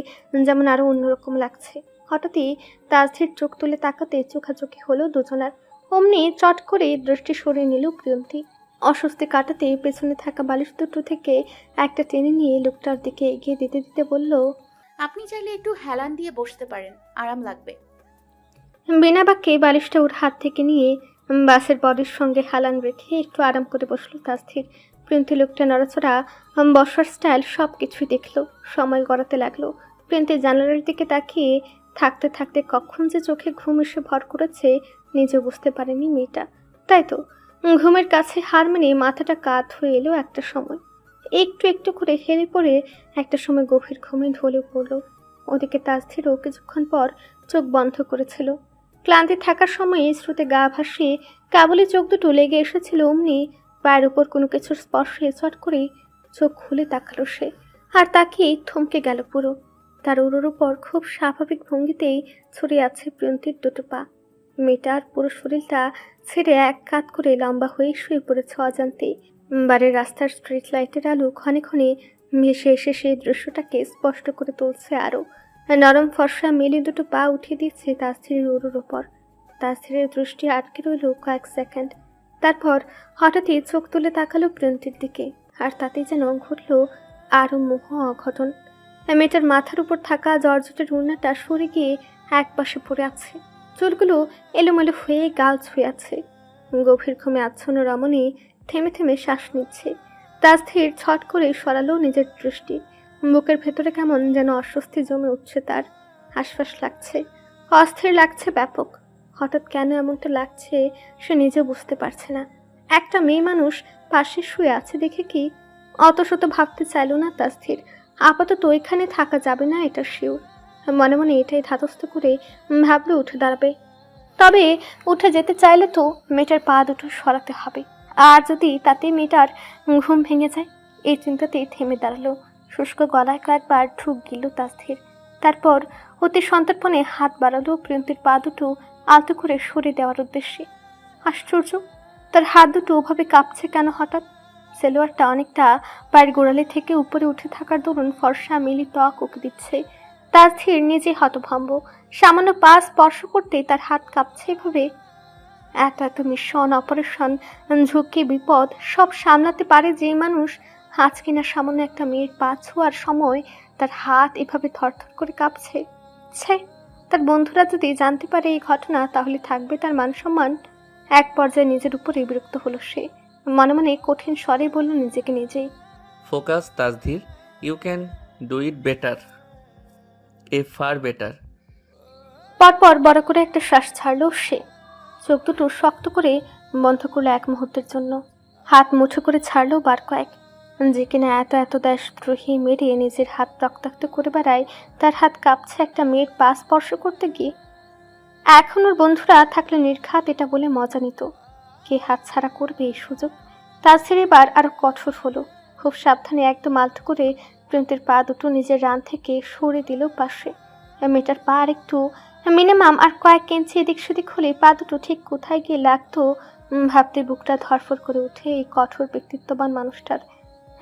যেমন আরো অন্যরকম লাগছে। হঠাৎই তাজধীর চোখ তুলে তাকাতে চোখাচোখি হলো দুজনার। অমনি চট করে দৃষ্টি সরিয়ে নিল প্রিয়ন্তী। অস্বস্তি কাটাতে পেছনে থাকা বালিশ দুটো থেকে একটা টেনে নিয়ে লোকটার দিকে এগিয়ে দিতে দিতে বলল। আপনি চাইলে একটু হেলান দিয়ে বসতে পারেন, আরাম লাগবে। বিনা বাক্যে বালিশটা ওর হাত থেকে নিয়ে বাসের বডির সঙ্গে হেলান রেখে একটু আরাম করে বসলো তাজধীর। প্রিয়ন্তী লোকটা নড়াচড়া, বসার স্টাইল সব কিছুই দেখলো, সময় গড়াতে লাগলো। প্রিয়ন্তী জানালার দিকে তাকিয়ে থাকতে থাকতে কখন যে চোখে ঘুম এসে ভর করেছে নিজে বুঝতে পারেনি মেয়েটা। তাই তো ঘুমের কাছে হার মেনে মাথাটা কাত হয়ে এলো একটা সময়। একটু একটু করে হেলে পড়ে একটা সময় গভীর ঘুমে ঢলে পড়ল। ওদিকে তাসথিরও কিছুক্ষণ পর চোখ বন্ধ করেছিল। ক্লান্তি থাকার সময়ে স্রোতে গা ভাসিয়ে কেবলই চোখ দুটো লেগে এসেছিল, অমনি পায়ের উপর কোনো কিছুর স্পর্শে চট করে চোখ খুলে তাকালো সে। আর তাকিয়ে থমকে গেল পুরো। তার উড়োর উপর খুব স্বাভাবিক ভঙ্গিতেই ছড়িয়ে আছে প্রিয়ন্তীর দুটো পা। মেয়েটার পুরো শরীরটা ছেড়ে এক কাত করে লম্বা হয়ে শুয়ে পড়েছে অজান্তেই। বাড়ির রাস্তার স্ট্রিট লাইটের আলো ক্ষণে ক্ষণে ভেসে এসে সেই দৃশ্যটাকে স্পষ্ট করে তুলছে আরো। নরম ফর্সা মেলে দুটো পা উঠিয়ে দিচ্ছে তাসথিরের উড়োর ওপর। তাসথিরের দৃষ্টি আটকে রইল কয়েক সেকেন্ড। তারপর হঠাৎই চোখ তুলে তাকালো প্রিয়ন্তীর দিকে, আর তাতেই যেন ঘটল আরো মোহ অঘটন। মেয়েটার মাথার উপর থাকা জর্জটের ওড়নাটা সরে গিয়ে এক পাশে পড়ে আছে। চুলগুলো এলোমেলো হয়ে গাল ছুঁয়ে আছে। গভীর ঘুমে আচ্ছন্ন রমণী থেমে থেমে শ্বাস নিচ্ছে। তাসথির ছট করে সরালো নিজের দৃষ্টি। বুকের ভেতরে কেমন যেন অস্বস্তি জমে উঠছে তার। হাঁসফাঁস লাগছে, অস্থির লাগছে ব্যাপক। হঠাৎ কেন এমনটা লাগছে সে নিজে বুঝতে পারছে না। একটা মেয়ে মানুষ পাশে শুয়ে আছে দেখে কি অত শত ভাবতে চাইল না তাসথির। আপাতত এখানে থাকা যাবে না, এটা শিওর। মনে মনে এটাই ধাতস্থ করে ভাবলো উঠে দাঁড়াবে। তবে উঠে যেতে চাইলে তো মেয়েটার পা দুটো সরাতে হবে। আর যদি তাতে মেয়েটার ঘুম ভেঙে যায়, এই চিন্তাতেই থেমে দাঁড়ালো। শুষ্ক গলায় কয়েকবার ঢুক গেল তাসথির। তারপর অতি সন্তর্পণে হাত বাড়ালো প্রিয়ন্তীর পা দুটো আলতো করে সরিয়ে দেওয়ার উদ্দেশ্যে। আশ্চর্য, তার হাত দুটো ওভাবে কাঁপছে কেন হঠাৎ? সেলোয়ারটা অনেকটা পায়ের গোড়ালি থেকে উপরে উঠে থাকার দরুন ফর্সা মিলি ত্বক ওকে দিচ্ছে। তাসথির নিজে হতভম্ব। সামান্য পা স্পর্শ করতেই তার হাত কাঁপছে এভাবে। এত এত মিশন, অপারেশন, ঝুঁকি, বিপদ সব সামলাতে পারে যে মানুষ, আজ কিনা সামান্য একটা মেয়ের পা ছোঁয়ার সময় তার হাত এভাবে থরথর করে কাঁপছে। ছে, তার বন্ধুরা যদি জানতে পারে এই ঘটনা, তাহলে থাকবে তার মান সম্মান? এক পর্যায়ে নিজের উপরে বিরক্ত হলো সে। মনে মনে কঠিন স্বরে বলল নিজেকে নিজেই, focus Tasdhir, you can do it better, a far better. পরপর বড় করে একটা শ্বাস ছাড়লো সে। চোখ দুটো শক্ত করে বন্ধ করলো এক মুহূর্তের জন্য। হাত মুঠো করে ছাড়লো বার কয়েক। যে কিনা এত এত দেশদ্রোহী মেরে নিজের হাত রক্তাক্ত করে বেড়ায়, তার হাত কাঁপছে একটা মেয়ের পা স্পর্শ করতে গিয়ে। এখন ওর বন্ধুরা থাকলে নির্ঘাত এটা বলে মজা নিত। কে হাত ছাড়া করবে এই সুযোগ? তাসির এবার আরো কঠোর হলো। খুব সাবধানে একদম আলতো করে প্রিয়ন্তীর পা দুটো নিজের রান থেকে সরে দিল পাশে। মেয়েটার পা আর একটু মিনিমাম আর কয়েক ইঞ্চি এদিক সেদিক হলে পা দুটো ঠিক কোথায় গিয়ে লাগতো ভাবতে বুকটা ধরফর করে উঠে এই কঠোর ব্যক্তিত্ববান মানুষটার।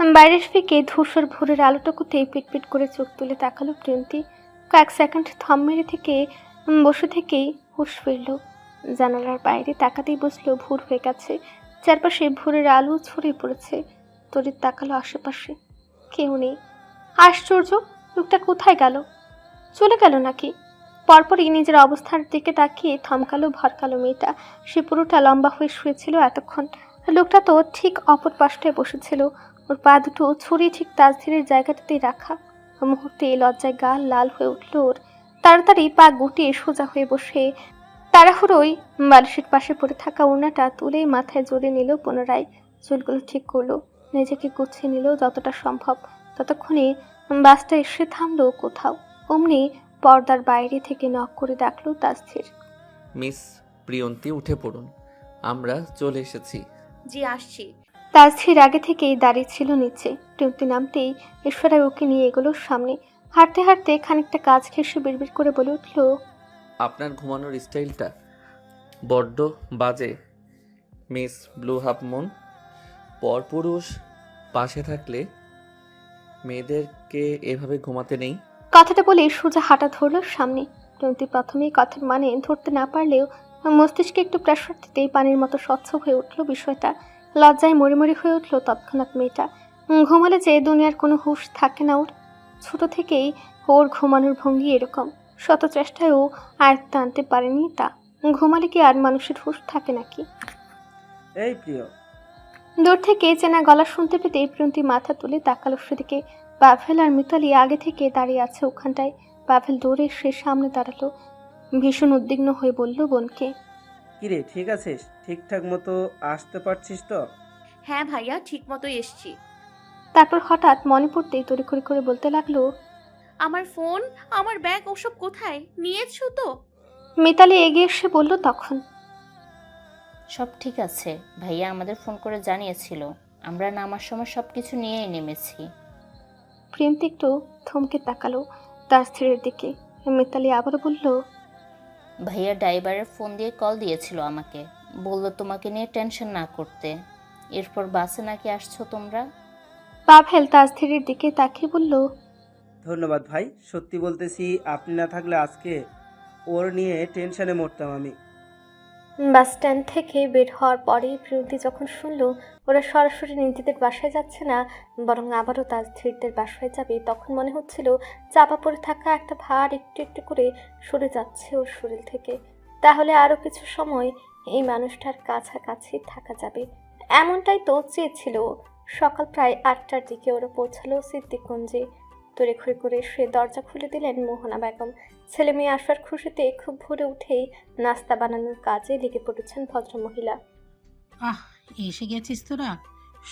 বাইরের দিকে ধূসর ভোরের আলোটুকুতে পিটপিট করে চোখ তুলে তাকালো প্রিয়ন্তী। কয়েক সেকেন্ড থম মেরে থেকে বসে থেকেই হুঁশ ফিরল। জানালার বাইরে তাকাতেই বসলো ভোর হয়ে গেছে। চারপাশে ভোরের আলো ছড়িয়ে পড়েছে। তড়িৎ তাকালো আশেপাশে, কেউ নেই। আশ্চর্য, লোকটা কোথায় গেল? চলে গেল নাকি? পরপরই নিজের অবস্থার দিকে তাকিয়ে থমকালো ভরকালো মেয়েটা। সে পুরোটা লম্বা হয়ে শুয়েছিল এতক্ষণ। লোকটা তো ঠিক অপর পাশটায় বসেছিল। ওর পা দুটো ছড়িয়ে ঠিক তাসধীরের জায়গাটাতেই রাখা। মুহূর্তে লজ্জায় গাল লাল হয়ে উঠল ওর। তাড়াতাড়ি পা গুটিয়ে সোজা হয়ে বসে তাড়াহুড়োই বালিশের পাশে পড়ে থাকা ওড়নাটা তুলেই মাথায় জড়িয়ে নিল পুনরায়। চুলগুলো ঠিক করলো, নিজেকে গুছিয়ে নিল যতটা সম্ভব। ততক্ষণে বাসটা এসে থামলো কোথাও। অমনি পর্দার বাইরে থেকে নক করে ডাকলো তাসধীর। মিস প্রিয়ন্তী, উঠে পড়ুন, আমরা চলে এসেছি। জি আসছি। তাসধীর আগে থেকেই দাঁড়িয়ে ছিল নিচে। প্রিয়ন্তী নামতেই ঈশ্বরায় ওকে নিয়ে এগোলো সামনে। হাঁটতে হাঁটতে খানিকটা কাজ ঘেঁষে বিড়বিড় করে বলে উঠল, আপনার ঘুমানোর স্টাইলটা বড্ড বাজে মিস ব্লু হাফ মুন। পরপুরুষ পাশে থাকলে মেয়েদেরকে এভাবে ঘুমাতে নেই। কথাটা বলে সোজা হাঁটা ধরল সামনে। প্রিয়ন্তী প্রথমেই কথার মানে ধরতে না পারলেও মস্তিষ্কে একটু প্রেশার দিতেই পানির মতো স্বচ্ছ হয়ে উঠল বিষয়টা। লজ্জায় মরে মরে হয়ে উঠল তৎক্ষণাৎ মেয়েটা। ঘুমালে যে দুনিয়ার কোনো হুঁশ থাকে না ওর। ছোট থেকেই ওর ঘুমানোর ভঙ্গি এরকম। শত চেষ্টায়ও আয়ত্তে আনতে পারেনি তা। ঘুমালে কি আর মানুষের হুঁশ থাকে নাকি? এই প্রিয়। দূর থেকে চেনা গলা শুনতে পেতে প্রিয়ন্তী মাথা তুলে তাকালো সেদিকে। পাভেল আর মিতালি আগে থেকে দাঁড়িয়ে আছে ওখানটায়। পাভেল দৌড়ে সে সামনে দাঁড়ালো। ভীষণ উদ্বিগ্ন হয়ে বলল বোনকে, কিরে, ঠিক আছিস? ঠিকঠাক মতো আসতে পারছিস তো? হ্যাঁ ভাইয়া, ঠিক মতো এসছি। তারপর হঠাৎ মনে পড়তেই তড়িঘড়ি করে বলতে লাগলো, আমার ফোন, আমার ব্যাগ ওসব কোথায়? নিয়েছো তো? মিতালি এগিয়ে এসে বলল তখন। সব ঠিক আছে, ভাইয়া আমাদের ফোন করে জানিয়েছিল। আমরা নামার সময় সব কিছু নিয়েই নেমেছি। প্রিয়ন্তী একটু থমকে তাকালো তার স্ত্রীর দিকে। মিতালি আবারও বলল, ভাইয়া ড্রাইভারের ফোন দিয়ে কল দিয়েছিল আমাকে, বলল তোমাকে নিয়ে টেনশন না করতে। এরপর বাসে নাকি আসছো তোমরা। পাভেল তার স্ত্রীর দিকে তাকিয়ে বলল, ধন্যবাদ ভাই, সত্যি বলতেছি আপনি না থাকলে আজকে ওর নিয়ে টেনশনে মরতাম আমি। বাস স্ট্যান্ড থেকে বের হওয়ার পরেই প্রিয়ন্তী যখন শুনল ওরা সরাসরি নিজেদের বাসায় যাচ্ছে না, বরং আবারও তার স্ত্রীদের বাসায় যাবে, তখন মনে হচ্ছিল চাপা পড়ে থাকা একটা ভার একটু একটু করে সরে যাচ্ছে ওর শরীর থেকে। তাহলে আরও কিছু সময় এই মানুষটার কাছাকাছি থাকা যাবে, এমনটাই তো চেয়েছিল। সকাল প্রায় 8টার দিকে ওরা পৌঁছালো সিদ্দিকগঞ্জে। তড়িঘড়ি করে সে দরজা খুলে দিলেন মোহনা বেগম। ছেলে মেয়ে আসার খুশিতে খুব ভোরে উঠেই নাস্তা বানানোর কাজে লেগে পড়েছেন ভদ্রমহিলা। এসে গেছিস তোরা?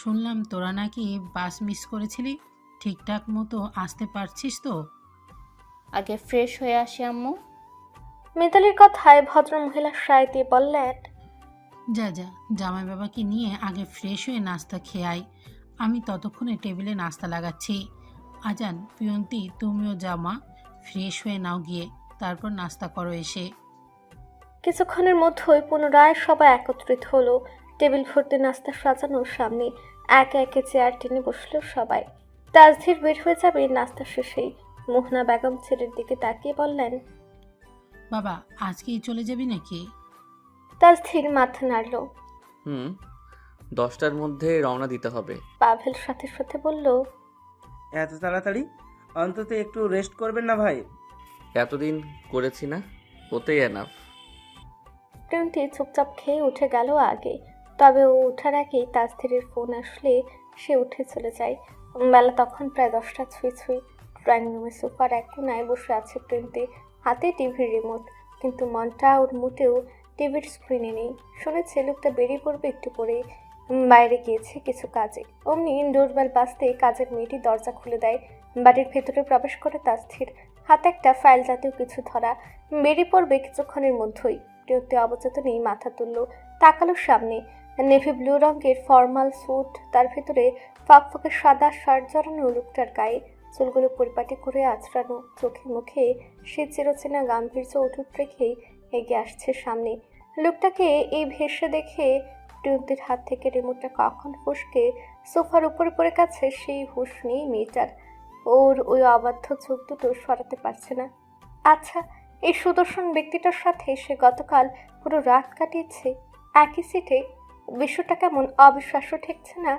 শুনলাম তোরা নাকি বাস মিস করেছিলি, ঠিকঠাক মতো আসতে পারছিস তো? আগে ফ্রেশ হয়ে আসি আম্মু। মিতালির কথায় ভদ্রমহিলা সায় দিয়ে বললেন, যা জামাই বাবাকে নিয়ে আগে ফ্রেশ হয়ে নাস্তা খেয়ে আয়, আমি ততক্ষণে টেবিলে নাস্তা লাগাচ্ছি। আজান, প্রিয়ন্তী তুমিও জামা ফ্রেশ হয়ে নাও গিয়ে, তারপর নাস্তা করো এসে। কিছুক্ষণের মধ্যেই পুনরায় সবাই একত্রিত হলো। টেবিল ভর্তি নাস্তা সাজানোর সামনে একে একে চেয়ার টেনে বসলো সবাই। তাজধীর বের হয়ে যাবে নাস্তা শেষেই। মোহনা বেগম ছেলের দিকে তাকিয়ে বললেন, বাবা আজকেই চলে যাবি নাকি? তাজধীর মাথা নাড়ল। 10টার মধ্যে রওনা দিতে হবে। পাভেল সাথে সাথে বলল, এত তাড়াতাড়ি? অন্তত একটু রেস্ট করবেন না ভাই? এতদিন করেছি না, ওতেই এনাফ। প্রিয়ন্তী চুপচাপ খেয়ে উঠে গেল আগে, তবে ও ওঠার আগেই তাজধীরের ফোন আসলে সে উঠে চলে যায়। বেলা তখন প্রায় 10টা ছুঁই ছুঁই। ড্রয়িং রুমের সোফার এক কোনায় বসে আছে প্রিয়ন্তী, হাতে টিভির রিমোট, কিন্তু মনটা ওর মোটেও টিভির স্ক্রিনে নেই। শুনেছে লোকটা বেরিয়ে পড়বে একটু পরে, বাইরে গিয়েছে কিছু কাজে। অমনি ডোরবেল বাজতে কাজের মেয়েটি দরজা খুলে দেয়। বাড়ির ভেতরে প্রবেশ করে তাজধীর, হাতে একটা ফাইল জাতীয় কিছু ধরা। বেরিয়ে পড়বে কিছুক্ষণের মধ্যেই। প্রিয়ন্তী অবচেতনেই মাথা তুলল, তাকালো সামনে। নেভি ব্লু রঙের ফর্মাল স্যুট, তার ভেতরে ফাঁকফাঁকে সাদা শার্ট জড়ানো লোকটার গায়ে, চুলগুলো পরিপাটি করে আঁচড়ানো, চোখে মুখে সে চিরচেনা গাম্ভীর্য অটুট রেখেই এগিয়ে আসছে সামনে। লোকটাকে এই ভেসে দেখে প্রিয়ন্তীর হাত থেকে রিমোটটা কখন ফসকে সোফার উপরে পড়ে গেছে সেই হুঁশ নেই মেয়েটার। ওর ওই অবাধ্য চোখ দুটো সরাতে পারছে না। আচ্ছা, এই সুদর্শন ব্যক্তিটার সাথে সে গতকাল পুরো রাত কাটিয়েছে একই সিটে। বিষয়টা কেমন অবিশ্বাস্য ঠেকছে না।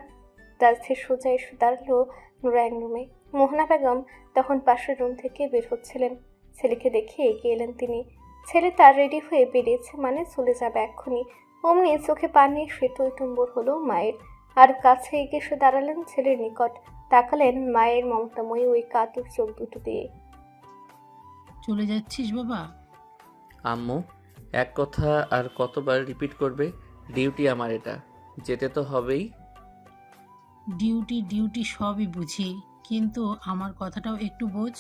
তাজধীর সোজা এসে দাঁড়ালো ড্রয়িং রুমে। মোহনা বেগম তখন পাশের রুম থেকে বের হচ্ছিলেন। ছেলেকে দেখে এগিয়ে এলেন তিনি। ছেলে তার রেডি হয়ে বেরিয়েছে, মানে চলে যাবে এক্ষুনি। অমনি চোখে পানি এসে টইটুম্বর হলো মায়ের। আর কাছে এগিয়ে এসে দাঁড়ালেন ছেলের নিকট, তাকালেন মায়ের মমতাময়ী ওই কাতুর চোখ দুটো দিয়ে। চলে যাচ্ছিস বাবা? আম্মু, এক কথা আর কতবার রিপিট করবে? ডিউটি আমার, এটা যেতে তো হবেই। ডিউটি সবই বুঝি, কিন্তু আমার কথাটাও একটু বোঝ।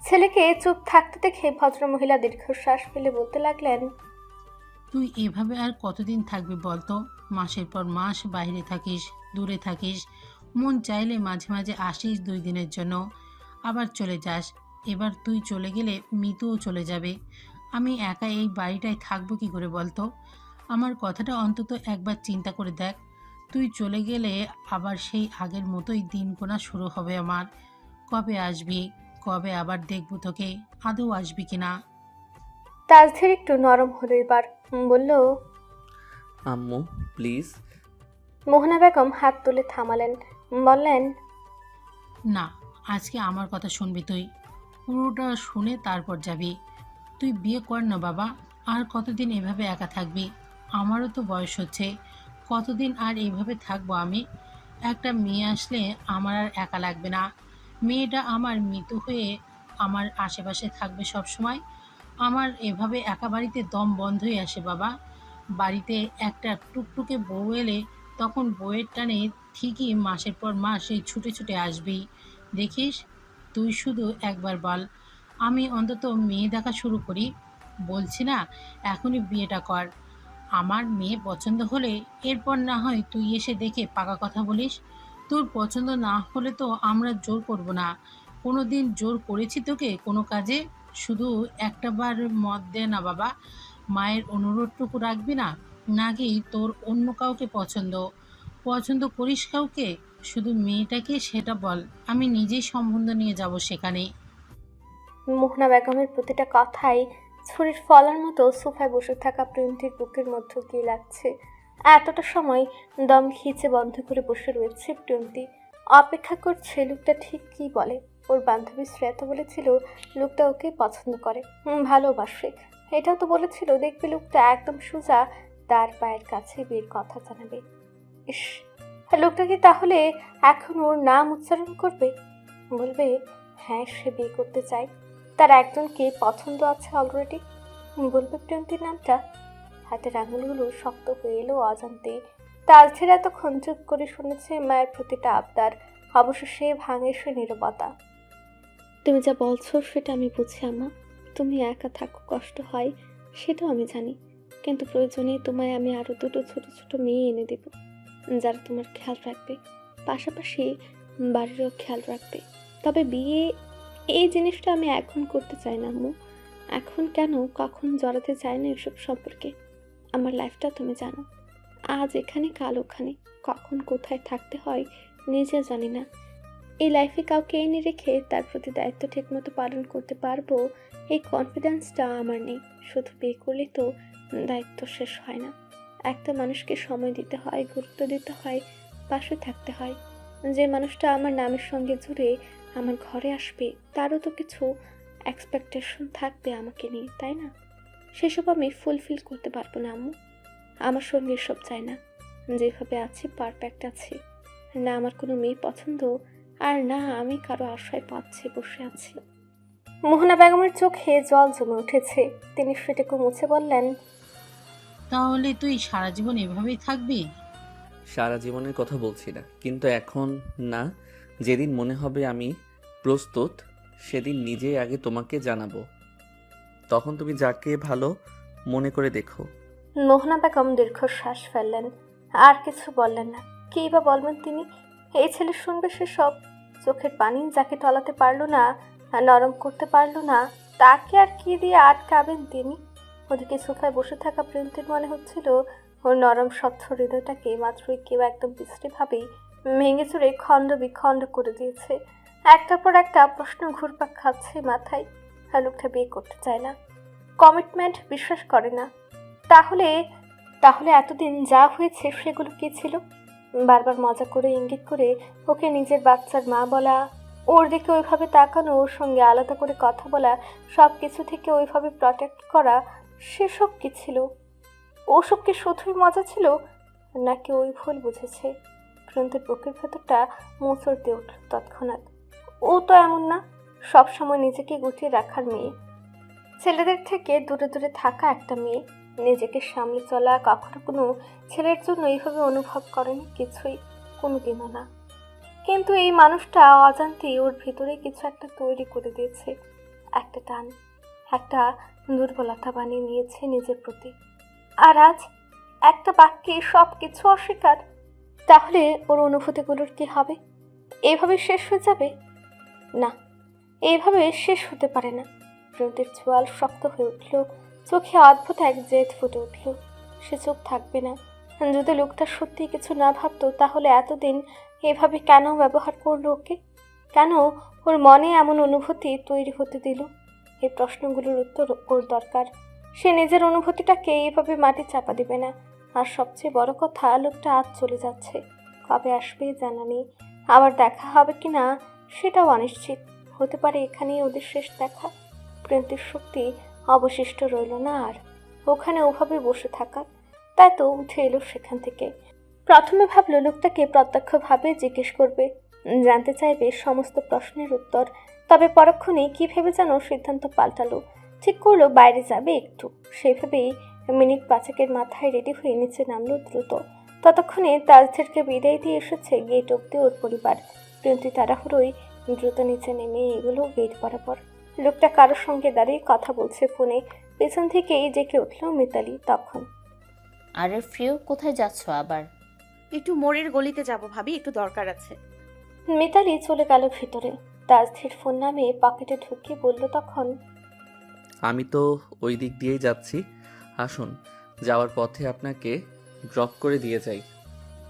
ছেলেকে চুপ থাকতে দেখে ভদ্রমহিলা দীর্ঘশ্বাস ফেলে বলতে লাগলেন, তুই এভাবে আর কতদিন থাকবি বলতো? মাসের পর মাস বাইরে থাকিস, দূরে থাকিস, মন চাইলে মাঝে মাঝে আসিস 2 দিনের জন্য, আবার চলে যাস। এবার তুই চলে গেলে মিতুও চলে যাবে। আমি একা এই বাড়িটায় থাকবো কি করে বলতো? আমার কথাটা অন্তত একবার চিন্তা করে দেখ। তুই চলে গেলে আবার সেই আগের মতোই দিন গোনা শুরু হবে আমার। কবে আসবি? কবে আবার দেখবো তোকে? আদৌ আসবি কিনা? তাজধীর একটু নরম হলো এবার, বলল, আম্মু প্লিজ। মোহনা বেগম হাত তুলে থামালেন, বললেন, না, আজকে আমার কথা শুনবি তুই, পুরোটা শুনে তারপর যাবি। তুই বিয়ে কর না বাবা, আর কতদিন এভাবে একা থাকবি? আমারও তো বয়স হচ্ছে, কতদিন আর এইভাবে থাকবো আমি? একটা মেয়ে আসলে আমার আর একা লাগবে না। মেয়েটা আমার মৃত্যু হয়ে আমার আশেপাশে থাকবে সব সময়। আমার এভাবে একা বাড়িতে দম বন্ধ হয়ে আসে বাবা। বাড়িতে একটা টুকটুকে বউ এলে তখন বউয়ের টানে ঠিকই মাসের পর মাস এই ছুটে ছুটে আসবি। দেখিস, তুই শুধু একবার বল, আমি অন্তত মেয়ে দেখা শুরু করি। বলছি না, এখনই বিয়েটা কর। আমার মেয়ে পছন্দ হলে এরপর না হয় তুই এসে দেখে পাকা কথা বলিস। তোর পছন্দ না হলে তো আমরা জোর করব না। কোনো দিন জোর করেছি তোকে কোনো কাজে? শুধু একটা বার মত দে না বাবা, মায়ের অনুরোধটুকু রাখবি না? নাকি তোর অন্য কাউকে পছন্দ পছন্দ করিস কাউকে? শুধু মেয়েটাকে সেটা বল, আমি নিজেই সম্বন্ধ নিয়ে যাব সেখানে। মোহনা বেগমের প্রতিটা কথাই ছুরির ফলার মতো সোফায় বসে থাকা প্রিয়ন্তীর বুকের মধ্যে গিয়ে লাগছে। এতটা সময় দম খিচে বন্ধ করে বসে রয়েছে প্রিয়ন্তী, অপেক্ষা করছে লোকটা ঠিক কী বলে। ওর বান্ধবী শ্রেয়া বলেছিল লোকটা ওকে পছন্দ করে, ভালোবাসে। এটাও তো বলেছিল দেখবে লোকটা একদম সোজা তার পায়ের কাছে বিয়ের কথা জানাবে। ইস, লোকটা কি তাহলে এখন ওর নাম উচ্চারণ করবে? বলবে হ্যাঁ সে বিয়ে করতে চায়, তার একজনকে পছন্দ আছে অলরেডি। বলবে প্রিয়ন্তীর নামটা। হাতের আঙুলগুলো শক্ত হয়ে এলো অজান্তেই। তার ছেড়ে এতক্ষণ চুপ করে শুনেছে মায়ের প্রতিটা আবদার, অবশেষে ভাঙে সে নীরবতা। তুমি যা বলছো সেটা আমি বুঝি আম্মা, তুমি একা থাকো, কষ্ট হয়, সেটাও আমি জানি। কিন্তু প্রয়োজনে তোমায় আমি আরো দুটো ছোট ছোট মেয়ে এনে দেব, যারা তোমার খেয়াল রাখবে, পাশাপাশি বাড়িরও খেয়াল রাখবে। তবে বিয়ে এই জিনিসটা আমি এখন করতে চাই না আম্মু, এখন কেন কখন জড়াতে চাই না এসব সম্পর্কে। আমার লাইফটা তুমি জানো, আজ এখানে কাল ওখানে, কখন কোথায় থাকতে হয় নিজে জানি না। এই লাইফে কাউকে এনে রেখে তার প্রতি দায়িত্ব ঠিকমতো পালন করতে পারবো এই কনফিডেন্সটা আমার নেই। শুধু বিয়ে করলে তো দায়িত্ব শেষ হয় না, একটা মানুষকে সময় দিতে হয়, গুরুত্ব দিতে হয়, পাশে থাকতে হয়। যে মানুষটা আমার নামের সঙ্গে জুড়ে আমার ঘরে আসবে তারও তো কিছু এক্সপেকটেশন থাকবে আমাকে নিয়ে, তাই না? সেসব আমি ফুলফিল করতে পারবো না আম্মু। আমার সঙ্গে এসব চাই না, যেভাবে আছি পারফেক্ট আছি। না আমার কোনো মেয়ে পছন্দ, আর না আমি কারো আশায় পাচ্ছি বসে আছি। মোহনা বেগমের চোখে জল জমে উঠেছে, তিনি সেটাকে মুছে বললেন, তাহলে তুই সারা জীবন এভাবেই থাকবি? সারা জীবনের কথা বলছি না, কিন্তু এখন না। যেদিন মনে হবে আমি প্রস্তুত সেদিন নিজেই আগে তোমাকে জানাবো, তখন তুমি যাকে ভালো মনে করে দেখো। মোহনা বেগম দীর্ঘশ্বাস ফেললেন, আর কিছু বললেন না। কী বা বলবেন তিনি? এই ছেলে শুনবে সেসব? চোখের পানি যাকে টলাতে পারলো না, নরম করতে পারলো না, তাকে আর কি দিয়ে আটকাবেন তিনি? ওদিকে সোফায় বসে থাকা প্রিয়ন্তীর মনে হচ্ছিল ওর নরম স্বচ্ছ হৃদয়টাকে মাত্রই কেউ একদম বিশ্রীভাবেই ভেঙে চুরে খণ্ড বিখণ্ড করে দিয়েছে। একটার পর একটা প্রশ্ন ঘুরপাক খাচ্ছে মাথায়। লোকটা বিয়ে করতে চায় না, কমিটমেন্ট বিশ্বাস করে না। তাহলে তাহলে এতদিন যা হয়েছে সেগুলো কি ছিল? বারবার মজা করে ইঙ্গিত করে ওকে নিজের বাচ্চার মা বলা, ওর দিকে ওইভাবে তাকানো, ওর সঙ্গে আলাদা করে কথা বলা, সব কিছু থেকে ওইভাবে প্রটেক্ট করা, সেসব কি ছিল? ওসব কি শুধুই মজা ছিল, নাকি ওই ভুল বুঝেছে? প্রিয়ন্তীর বুকের ভেতরটা মোচড় দিয়ে উঠল তৎক্ষণাৎ। ও তো এমন না, সবসময় নিজেকে গুটিয়ে রাখার মেয়ে, ছেলেদের থেকে দূরে দূরে থাকা একটা মেয়ে, নিজেকে সামলে চলা। কখনো কোনো ছেলের জন্য এইভাবে অনুভব করেনি কিছুই, কোনোদিনও না। কিন্তু এই মানুষটা অজান্তেই ওর ভিতরে কিছু একটা তৈরি করে দিয়েছে, একটা টান, একটা দুর্বলতা বানিয়ে নিয়েছে নিজের প্রতি। আর আজ একটা বাক্যে সব কিছু অস্বীকার। তাহলে ওর অনুভূতিগুলোর কি হবে? এইভাবে শেষ হয়ে যাবে? না, এইভাবে শেষ হতে পারে না। প্রিয়ন্তীর চোয়াল শক্ত হয়ে উঠল, চোখে অদ্ভুত এক জেদ ফুটে উঠল। সে চুপ থাকবে না। যদি লোকটা সত্যি কিছু না ভাবতো তাহলে এতদিন এভাবে কেন ব্যবহার করলো ওকে? কেন ওর মনে এমন অনুভূতি তৈরি হতে দিল? এই প্রশ্নগুলোর উত্তর ওর দরকার। সে নিজের অনুভূতিটাকে এইভাবে মাটি চাপা দেবে না। আর সবচেয়ে বড় কথা, লোকটা আজ চলে যাচ্ছে, কবে আসবে জানা নেই, আবার দেখা হবে কি না সেটাও অনিশ্চিত। হতে পারে এখানেই ওদের শেষ দেখা। প্রিয়ন্তীর শক্তি অবশিষ্ট রইল না আর ওখানে ওভাবে বসে থাকার। তাই তো উঠে এলো সেখান থেকে। প্রথমে ভাবলো লোকটাকে প্রত্যক্ষভাবে জিজ্ঞেস করবে, জানতে চাইবে সমস্ত প্রশ্নের উত্তর। তবে পরক্ষণেই কী ভেবে যেন সিদ্ধান্ত পাল্টালো। ঠিক করলো বাইরে যাবে একটু। সেভাবেই মিনিট 5 মাথায় রেডি হয়ে নিচে নামলো দ্রুত। ততক্ষণে তাজদেরকে বিদায় দিয়ে এসেছে গেট অব্দি ওর পরিবার। প্রিয়ন্তী তাড়াহুড়োই দ্রুত নিচে নেমে এগুলো গেট বরাবর। লোকটা কারোর সঙ্গে দাঁড়িয়ে কথা বলছে ফোনে। পেছন থেকেই জেগে উঠল মিতালি তখন। আরে ফ্রিও, কোথায় যাচ্ছ আবার? একটু মোড়ের গলিতে যাব ভাবি, একটু দরকার আছে। মিতালি চলে গেল ভিতরে। তাজদের ফোন নামে পকেটে ঢুকিয়ে বলল তখন, আমি তো ওই দিক দিয়েই যাচ্ছি, আসুন যাওয়ার পথে আপনাকে ড্রপ করে দিয়ে যাই।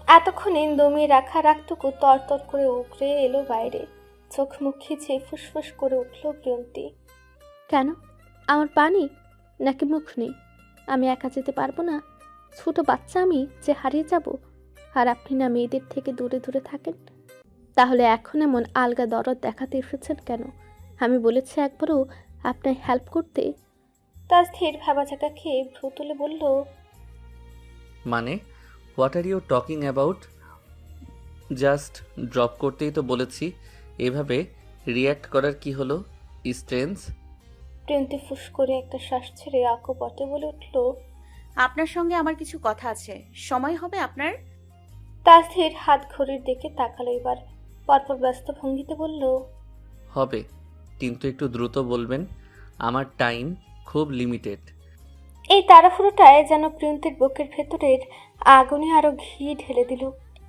এতক্ষণে দমিয়ে রাখা রাগটুকু তরতর করে উগড়ে এলো বাইরে। চোখ মুখ খিচে ফুসফুস করে উঠল প্রিয়ন্তী। কেন? আমার পানি নাকি মুখ নেই? আমি একা যেতে পারবো না? ছোট বাচ্চা আমি যে হারিয়ে যাব? আর আপনি না মেয়েদের থেকে দূরে দূরে থাকেন? তাহলে এখন এমন আলগা দরদ দেখাতে এসেছেন কেন? আমি বলেছি একবারও আপনার হেল্প করতে। তার স্থির ভাবাচাকা খেয়ে ভ্রু তুলে বলল, মানে what are you talking about? Just drop করতেই তো বলেছি, এভাবে রিয়্যাক্ট করার কি হলো? স্ট্রেঞ্জ। প্রিয়ন্তী ফুস করে একটা শ্বাস ছেড়ে আকপটে বলে উঠল, আপনার সঙ্গে আমার কিছু কথা আছে, সময় হবে আপনার? তাসধীর হাত ঘড়ির দিকে তাকালো এবার। পরপর ব্যস্ত ভঙ্গিতে বলল, হবে, কিন্তু একটু দ্রুত বলবেন, আমার টাইম খুব লিমিটেড। এই তাড়াহুড়োটায় যেন প্রিয়ন্তীর বুকের ভেতরের আগুনে আরো ঘি ঢেলে দিল।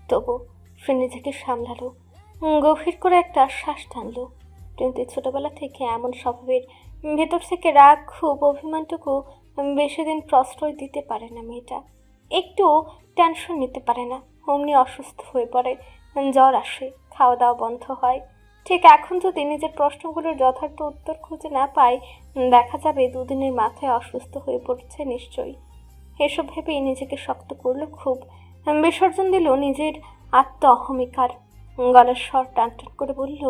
তবু সে নিজেকে সামলালো, গভীর করে একটা শ্বাস টানলো। প্রিয়ন্তীর ছোটবেলা থেকে এমন স্বভাবের, ভেতর থেকে রাগ খুব অভিমানটুকু বেশি দিন প্রশ্রয় দিতে পারে না মেয়েটা। একটু টেনশন নিতে পারে না, অমনি অসুস্থ হয়ে পড়ে, জ্বর আসে, খাওয়া দাওয়া বন্ধ হয়। ঠিক এখন যদি নিজের প্রশ্নগুলোর যথার্থ উত্তর খুঁজে না পায়, দেখা যাবে দুদিনের মাথায় অসুস্থ হয়ে পড়ছে নিশ্চয়ই। এসব ভেবেই নিজেকে শক্ত করলো খুব, বিসর্জন দিল নিজের আত্ম অহমিকার। গলার স্বর টান টান করে বলল,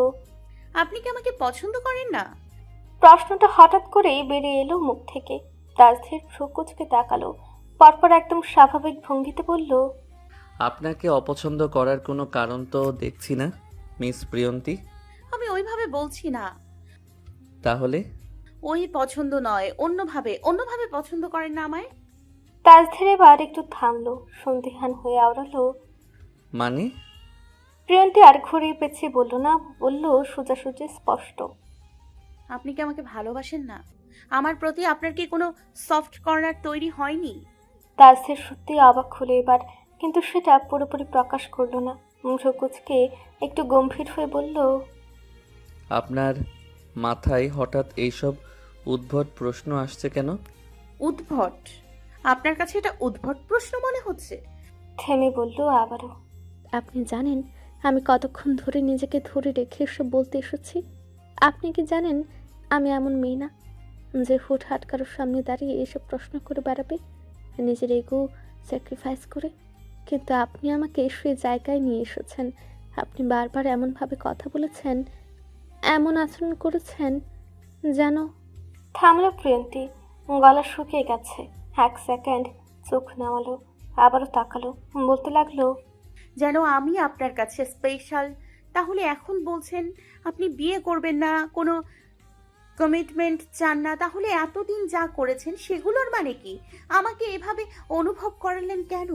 আপনি কি আমাকে পছন্দ করেন না? প্রশ্নটা হঠাৎ করেই বেরিয়ে এলো মুখ থেকে। তাজধীর ভ্রুকুচকে তাকালো, পরপর একদম স্বাভাবিক ভঙ্গিতে বলল, আপনাকে অপছন্দ করার কোনো কারণ তো দেখছি না মিস প্রিয়ন্তী। আমি ওইভাবে বলছি না। তাহলে? ওই পছন্দ নয়, অন্যভাবে পছন্দ করেন না আমায়? তাজধীর এবার একটু থামলো, সন্দিহান হয়ে আওড়ালো, মানে? প্রিয়ন্তী আর ঘুরিয়ে পেছিয়ে বলল না, বলল সোজাসুজি স্পষ্ট, আপনি কি আমাকে ভালোবাসেন না? আমার প্রতি আপনার কি কোনো সফট কর্নার তৈরি হয়নি? তাজধীর সত্যি অবাক হলো এবার, কিন্তু সেটা পুরোপুরি প্রকাশ করলো না। ভ্রুকুচকে একটু গম্ভীর হয়ে বলল, আপনার মাথায় হঠাৎ এইসব উদ্ভট প্রশ্ন আসছে কেন? উদ্ভট? আপনার কাছে এটা উদ্ভট প্রশ্ন মনে হচ্ছে? থেমে বলল আবারও, আপনি জানেন আমি কতক্ষণ ধরে নিজেকে ধরে রেখে এসব বলতে এসেছি? আপনি কি জানেন আমি এমন মেয়ে না যে হুটহাট কারোর সামনে দাঁড়িয়ে এসব প্রশ্ন করে বেড়াবে, নিজের এগো স্যাক্রিফাইস করে? কিন্তু আপনি আমাকে সেই জায়গায় নিয়ে এসেছেন। আপনি বারবার এমনভাবে কথা বলেছেন, এমন আচরণ করেছেন যেন। থামলো প্রিয়ন্তী, গলা শুকিয়ে গেছে। এক সেকেন্ড চোখ নামালো, আবারও তাকালো, বলতে লাগলো, যেন আমি আপনার কাছে স্পেশাল। তাহলে এখন বলছেন আপনি বিয়ে করবেন না, কোনো কমিটমেন্ট চান না, তাহলে এতদিন যা করেছেন সেগুলোর মানে কি? আমাকে এভাবে অনুভব করালেন কেন?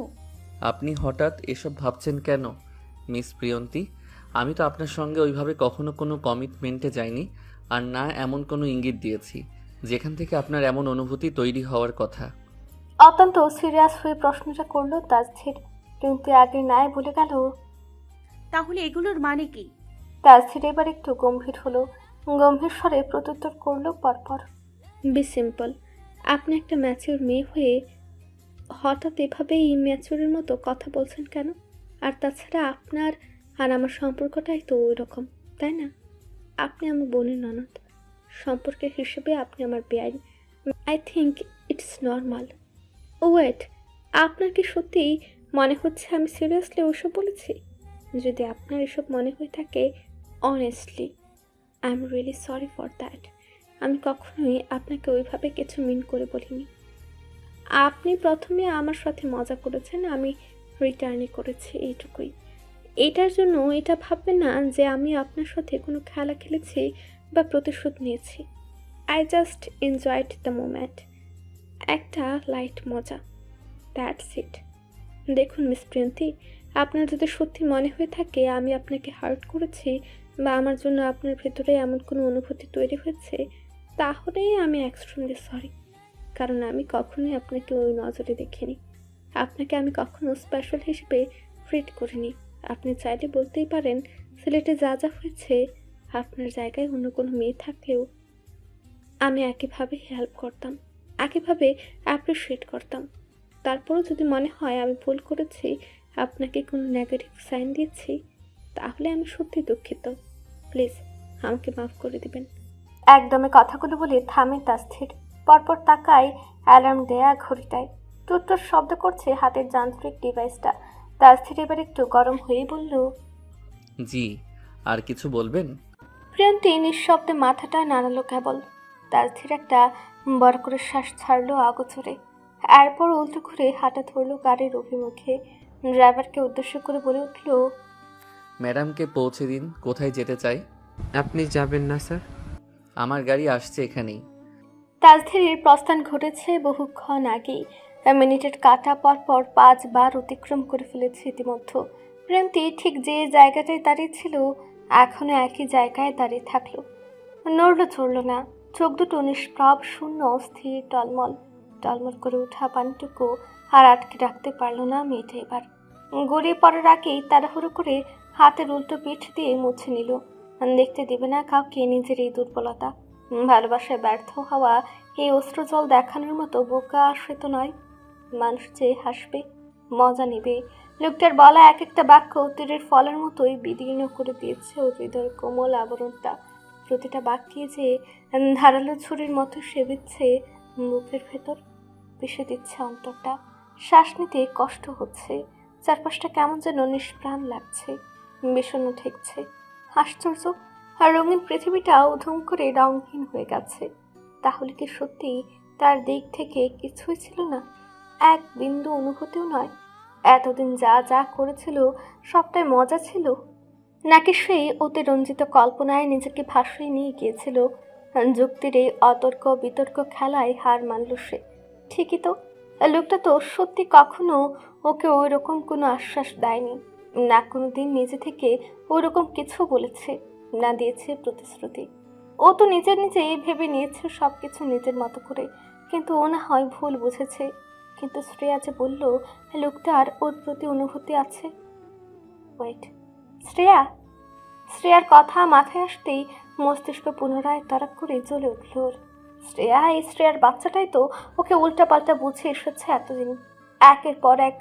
আপনি হঠাৎ এসব ভাবছেন কেন মিস প্রিয়ন্তী? আমি তো আপনার সঙ্গে ওইভাবে কখনো কোনো কমিটমেন্টে যাইনি, আর না এমন কোনো ইঙ্গিত দিয়েছি যেখান থেকে আপনার এমন অনুভূতি তৈরি হওয়ার কথা। অত্যন্ত সিরিয়াস হয়ে প্রশ্নটা করলো তাজধীর। প্রিয়ন্তী আগে নাই বলে গেল, তাহলে এগুলোর মানে কি? তাজধীর এবার একটু গম্ভীর হলো, গম্ভীর স্বরে প্রত্যুত্তর করলো পরপর, বি সিম্পল। আপনি একটা ম্যাচিওর মেয়ে হয়ে হঠাৎ এভাবে ইম্যাচিওরের মতো কথা বলছেন কেন? আর তাছাড়া আপনার আর আমার সম্পর্কটাই তো ওই রকম, তাই না? আপনি আমার বোনের ননদ, সম্পর্কের হিসেবে আপনি আমার বেআইন। I think it's normal. Wait, আপনার কি সত্যিই মনে হচ্ছে আমি সিরিয়াসলি ওসব বলেছি? যদি আপনার এসব মনে হয়ে থাকে, honestly I am really sorry for that. আমি কখনোই আপনাকে ওইভাবে কিছু মিন করে বলিনি। আপনি প্রথমে আমার সাথে মজা করেছেন, আমি রিটার্নই করেছি, এইটুকুই। এটার জন্য এটা ভাববেন না যে আমি আপনার সাথে কোনো খেলা খেলেছি বা প্রতিশোধ নিয়েছি। I just enjoyed the moment, একটা লাইট মজা, দ্যাটস ইট। দেখুন মিস প্রিয়ন্তী, আপনার যদি সত্যি মনে হয়ে থাকে আমি আপনাকে হার্ট করেছি বা আমার জন্য আপনার ভেতরে এমন কোনো অনুভূতি তৈরি হয়েছে, তাহলে আমি এক্সট্রিমলি সরি। কারণ আমি কখনোই আপনাকে ওই নজরে দেখিনি। আপনাকে আমি কখনো স্পেশাল হিসেবে ট্রিট করিনি। আপনি চাইলে বলতেই পারেন সিলেটে যা যা হয়েছে, আপনার জায়গায় অন্য কোনো মেয়ে থাকলেও আমি একইভাবে হেল্প করতাম, একইভাবে অ্যাপ্রিসিয়েট করতাম। তারপরও যদি মনে হয় আমি ভুল করেছি, আপনাকে কোনো নেগেটিভ সাইন দিয়েছি, তাহলে আমি সত্যি দুঃখিত। প্লিজ আমাকে মাফ করে দিবেন। একদমে কথাগুলো বলে থামে তাস্থির। পরপর তাকায় অ্যালার্ম দেয়া ঘড়িটায়। টুটটুট শব্দ করছে হাতের যান্ত্রিক ডিভাইসটা। তাস্থির এবার একটু গরম হয়ে বলল, জি, আর কিছু বলবেন? প্রিয়ন্তী নিঃশব্দে মাথাটা নাড়ালো কেবল। তাস্থির একটা বড় করে শ্বাস ছাড়লো আগোচরে। এরপর উল্টো ঘুরে হাঁটা ধরলো গাড়ির অভিমুখে। ড্রাইভারকে উদ্দেশ্য করে বলে উঠল, ম্যাডামকে পৌঁছে দিন কোথায় যেতে চাই। আপনি যাবেন না স্যার? আমার গাড়ি আসছে এখানেই। তাজধীরের প্রস্থান ঘটেছে বহুক্ষণ আগেই। মিনিটের কাটা পরপর 5 বার অতিক্রম করে ফেলেছে ইতিমধ্যে। প্রেমটি ঠিক যে জায়গাটায় দাঁড়িয়ে ছিল এখনো একই জায়গায় দাঁড়িয়ে থাকলো, নড়লো চড়লো না। চোখ দুটো নিষ্প্রভ, শূন্য, স্থির, টলমল টলমল করে ওঠা পানিটুকু আর আটকে রাখতে পারলো না মেয়েটা। এবার গড়িয়ে পড়ার আগেই তাড়াহুড়ো করে হাতের উল্টো পিঠ দিয়ে মুছে নিল। দেখতে দেবে না কাউকে নিজের এই দুর্বলতা। ভালোবাসায় ব্যর্থ হওয়া এই অশ্রুজল দেখানোর মতো বোকা সে তো নয়। মানুষ যে হাসবে, মজা নেবে। লোকটার বলা এক একটা বাক্য তীরের ফলের মতোই বিদীর্ণ করে দিয়েছে ওর হৃদয়ের কোমল আবরণটা। প্রতিটা বাক্যে যে ধারালো ছুরির মতো সেবিচ্ছে বুকের ভেতর, পিষে দিচ্ছে অন্তরটা। শ্বাস নিতে কষ্ট হচ্ছে, চারপাশটা কেমন যেন নিষ্প্রাণ লাগছে, বিষণ্ণ ঠেকছে। আশ্চর্য, আর রঙিন পৃথিবীটা উধুম করে রঙহীন হয়ে গেছে। তাহলে কি সত্যি তার দিক থেকে কিছুই ছিল না? এক বিন্দু অনুভূতিও নয়? এতদিন যা যা করেছিল সবটাই মজা ছিল, নাকি সেই অতিরঞ্জিত কল্পনায় নিজেকে ভাসিয়ে নিয়ে গিয়েছিল? যুক্তির এই অতর্ক বিতর্ক খেলায় হার মানল সে। ঠিকই তো, লোকটা তো সত্যি কখনো ওকে ওই রকম কোনো আশ্বাস দেয়নি, না কোনো দিন নিজে থেকে ওই রকম কিছু বলেছে, না দিয়েছে প্রতিশ্রুতি। ও তো নিজে ভেবে নিয়েছে সব কিছু নিজের মতো করে, কিন্তু ও না হয় ভুল বুঝেছে। কিন্তু শ্রেয়া যে বলল লোকটার ওর প্রতি অনুভূতি আছে। ওয়েট, শ্রেয়ার কথা মাথায় আসতেই মস্তিষ্ক পুনরায় তরাক করে জ্বলে উঠল ওর। এই শ্রেয়ার বাচ্চাটাই তো ওকে উল্টাপাল্টা বুঝে এসেছে এতদিন। একের পর এক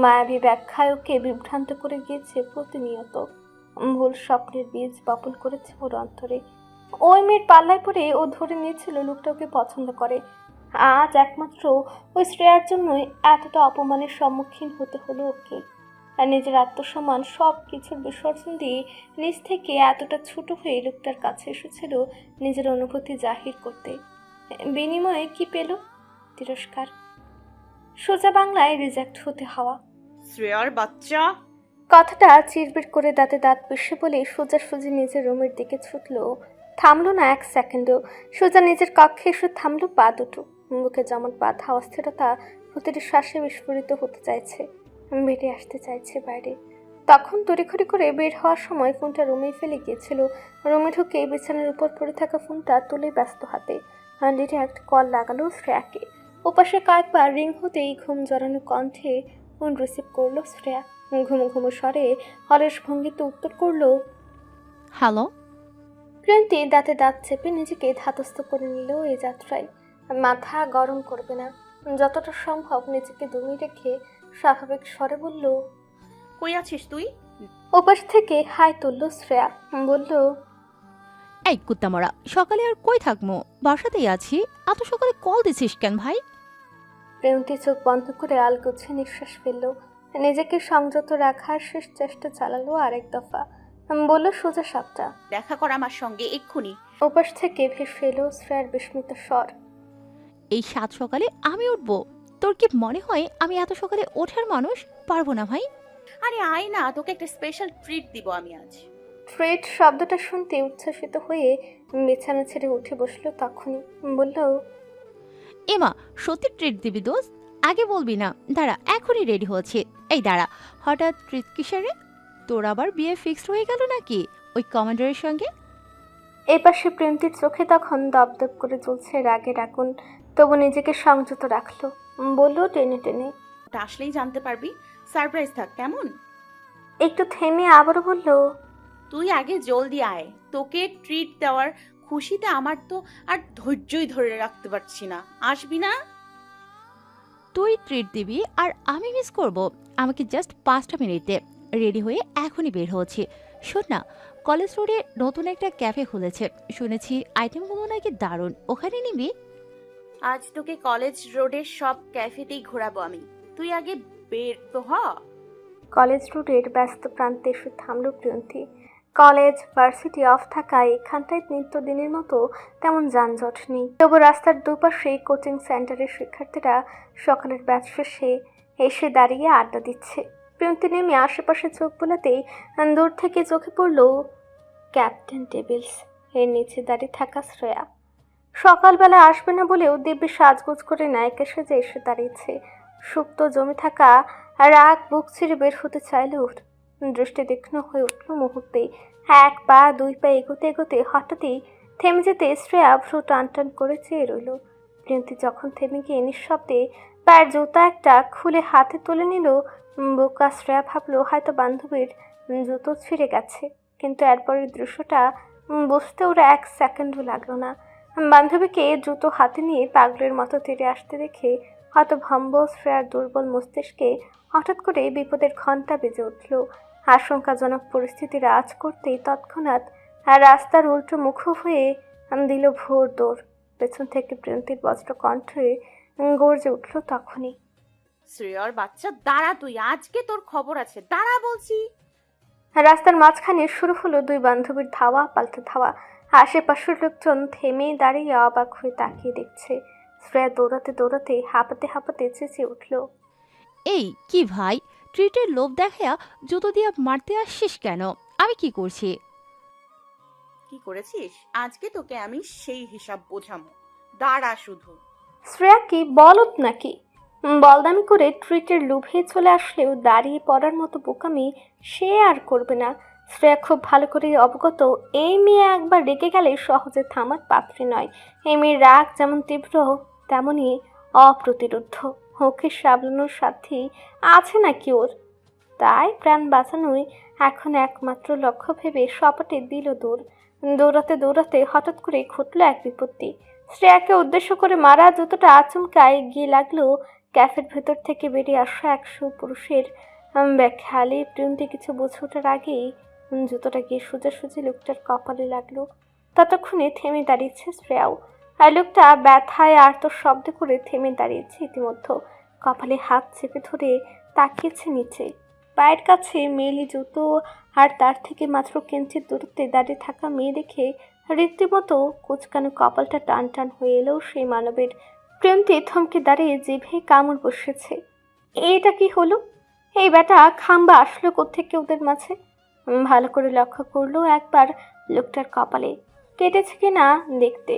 মায়াবী ব্যাখ্যায় ওকে বিভ্রান্ত করে গিয়েছে প্রতিনিয়ত। ভুল স্বপ্নের বীজ বপন করেছে ওর অন্তরে। ওই মেয়ের পাল্লায় পড়ে ও ধরে নিয়েছিল লোকটা ওকে পছন্দ করে। আজ একমাত্র ওই শ্রেয়ার জন্যই এতটা অপমানের সম্মুখীন হতে হলো ওকে। আর নিজের আত্মসম্মান সব কিছুর বিসর্জন দিয়ে নিজ থেকে এতটা ছোট হয়ে লোকটার কাছে এসেছিল নিজের অনুভূতি জাহির করতে। বিনিময়ে কি পেল? তিরস্কার। সোজা বাংলায় রিজেক্ট হতে হওয়া। শ্রেয়ার বাচ্চা। কথাটা চিরবির করে দাঁতে দাঁত পিষে বলে সোজাসুজি নিজের রুমের দিকে ছুটল। থামলো না এক সেকেন্ডও। সোজা নিজের কক্ষে এসে থামলো পা দুটো। বুকে যেমন বাধা অস্থিরতা প্রতিটি শ্বাসে বিস্ফোরিত হতে চাইছে, বেরিয়ে আসতে চাইছে বাইরে। তখন তড়িঘড়ি করে বের হওয়ার সময় ফোনটা রুমেই ফেলে গিয়েছিল। রুমে ঢুকে বিছানার উপর পড়ে থাকা ফোনটা তুলে ব্যস্ত হাতে ডিরেক্ট কল লাগালো শ্রেয়াকে। ওপাশে কয়েকবার রিং হতেই ঘুম জড়ানো কণ্ঠে ফোন রিসিভ করলো শ্রেয়া। ঘুমো ঘুমো স্বরে অলস ভঙ্গিতে উত্তর করলো, হ্যালো। প্রিয়ন্তী দাঁতে দাঁত চেপে নিজেকে ধাতস্থ করে নিল এই যাত্রায়। মাথা গরম করবে না, যতটা সম্ভব নিজেকে দমিয়ে রেখে স্বাভাবিক স্বরে বলল, কই আছিস তুই? ওপাশ থেকে হাই তুলল শ্রেয়া, বলল, এই কুত্তামরা, সকালে আর কই থাকবো, বাসাতেই আছি। এত সকালে কল দিছিস কেন ভাই? প্রিয়ন্তী চোখ বন্ধ করে আলগোছে নিঃশ্বাস ফেলল। নিজেকে সংযত রাখার শেষ চেষ্টা চালালো আরেক দফা। বলল সোজা সাপটা, দেখা কর আমার সঙ্গে এক্ষুনি। ওপাশ থেকে ভেসে এলো শ্রেয়ার বিস্মিত স্বর, এই 7 সকালে আমি উঠবো? তোর কি মনে হয় আমি এত সকালে ওঠার মানুষ? পারবো না ভাই। আরে আয় না, তোকে একটা স্পেশাল ট্রিট দিব আমি আজ। ট্রিট শব্দটা শুনতে উচ্ছ্বসিত হয়ে বিছানা ছেড়ে উঠে বসলো। তখনই বলল, এমা, সত্যি ট্রিট দিবি দোস্ত? আগে বলবি না? দাঁড়া, এখনই রেডি হচ্ছে। এই দাঁড়া, হঠাৎ ট্রিট কিসের রে? তোর আবার বিয়ে ফিক্সড হয়ে গেল নাকি ওই কমান্ডারের সঙ্গে? এপাশে প্রেমতির চোখে তখন দপদপ করে জ্বলছে রাগের আগুন, তবু নিজেকে সংযত রাখলো। বলল টেনে টেনে, ওটা আসলেই জানতে পারবি। সারপ্রাইজ থাক কেমন? একটু থেমে আবারও বলল, তুই আগে জলদি আয়, তোকে ট্রিট দেওয়ার খুশিতে আমার তো আর ধৈর্যই ধরে রাখতে পারছি না। আসবি না? তুই ট্রিট দিবি আর আমি মিস করব? আমাকে জাস্ট 5টা মিনিট দে, রেডি হয়ে এখনই বের হচ্ছি। শোন না, কলেজ রোডে নতুন একটা ক্যাফে খুলেছে, শুনেছি আইটেমগুলো নাকি দারুণ, ওখানে নিবি? আজ তোকে কলেজ রোডের সব ক্যাফেতেই ঘোরাবো আমি। তুই আগে বের তো হ। কলেজ রোডের ব্যস্ত প্রান্তে এসে থামল প্রিয়ন্তী। কলেজ ভার্সিটি অফ থাকায় এখানটায় নিত্যদিনের মতো তেমন যানজট নেই, তবু রাস্তার দুপাশে কোচিং সেন্টারের শিক্ষার্থীরা সকালের ব্যাচ শেষে এসে দাঁড়িয়ে আড্ডা দিচ্ছে। প্রিয়ন্তী নেমে আশেপাশে চোখ বোলাতেই দূর থেকে চোখে পড়ল ক্যাপ্টেন টেবিলস, এর নিচে দাঁড়িয়ে থাকা শ্রেয়া। সকালবেলা আসবে না বলেও দিব্যি সাজগোজ করে নায়িকা সেজে এসে দাঁড়িয়েছে। সুপ্ত জমে থাকা রাগ বুক ছিঁড়ে বের হতে চাইল ওর। দৃষ্টি তীক্ষ্ণ হয়ে উঠল মুহূর্তেই। 1 পা 2 পা এগোতে এগোতে হঠাৎই থেমে যেতে শ্রেয়া ভ্রু টান টান করে চেয়ে রইল। প্রিয়ন্তী যখন থেমে গিয়ে নিঃশব্দে পায়ের জুতা একটা খুলে হাতে তুলে নিল, বোকা শ্রেয়া ভাবল হয়তো বান্ধবীর জুতো ছিঁড়ে গেছে, কিন্তু এরপরের দৃশ্যটা বুঝতে ওরা 1 সেকেন্ডও লাগলো না। বান্ধবীকে জুতো হাতে নিয়ে পাগলের মতো তেড়ে আসতে দেখে হতভম্ব শ্রেয়ার দুর্বল মস্তিষ্কে হঠাৎ করে বিপদের ঘণ্টা বেজে উঠল। আশঙ্কাজনক পরিস্থিতি রাজ করতেই তৎক্ষণাৎ রাস্তার উল্টো মুখ হয়ে দিল ভোর দৌড়। পেছন থেকে প্রিয়ন্তীর বজ্র কণ্ঠে গর্জে উঠল তখনই, শ্রেয়ার বাচ্চা দাঁড়া, তুই আজকে তোর খবর আছে, দাঁড়া বলছি। রাস্তার মাঝখানে শুরু হলো 2 বান্ধবীর ধাওয়া পাল্টা ধাওয়া। আশেপাশের লোকজন থেমে দাঁড়িয়ে অবাক হয়ে তাকিয়ে দেখছে। শ্রেয়া দৌড়াতে দৌড়াতে হাঁপাতে হাঁপাতে চেঁচিয়ে উঠল, এই কি ভাই, ট্রিটের লোভ দেখায়া জুতো দিয়ে মারতে আসছিস কেন? আমি কি করছি? কি করেছিস? আজকে তোকে আমি সেই হিসাব বোঝাবো, দাঁড়া শুধু। শ্রেয়া কি বলদ নাকি? বলদামি করে ট্রিটের লোভে চলে আসলেও দাঁড়িয়ে পড়ার মতো বোকামি সে আর করবে না। শ্রেয়া খুব ভালো করে অবগত, এই মেয়ে একবার রেগে গেলে সহজে থামার পাত্রী নয়। এই মেয়ের রাগ যেমন তীব্র তেমনই অপ্রতিরোধ্য। ওকে সামলানোর সাথেই আছে নাকি ওর? তাই প্রাণ বাঁচানোই এখন একমাত্র লক্ষ্য ভেবে সপাটে দিল দৌড়। দৌড়াতে দৌড়াতে হঠাৎ করে ঘটল এক বিপত্তি। শ্রেয়াকে উদ্দেশ্য করে মারা জুতোটা আচমকায় গিয়ে লাগলো ক্যাফের ভেতর থেকে বেরিয়ে আসা 100 পুরুষের ব্যাখ্যালে। প্রিয়ন্তী কিছু বুঝে ওঠার আগেই জুতোটা গিয়ে সোজাসুজি লোকটার কপালে লাগলো। ততক্ষণে থেমে দাঁড়িয়েছে শ্রেয়াও, আর লোকটা ব্যথায় আর্ত শব্দ করে থেমে দাঁড়িয়েছে ইতিমধ্যে। কপালে হাত চেপে ধরে তাকিয়েছে নিচে। পায়ের কাছে মেলি জুতো আর তার থেকে মাত্র কিঞ্চিত দূরত্বে দাঁড়িয়ে থাকা মেয়ে দেখে রীতিমতো কুচকানো কপালটা টান টান হয়ে এলো সেই মানবের। প্রিয়ন্তী থমকে দাঁড়িয়ে জিভে কামড় বসেছে। এটা কি হলো? এই বেটা খাম্বা আসলো কোত্থেকে ওদের মাঝে? ভালো করে লক্ষ্য করলো একবার লোকটার কপালে, কেটেছে কিনা দেখতে।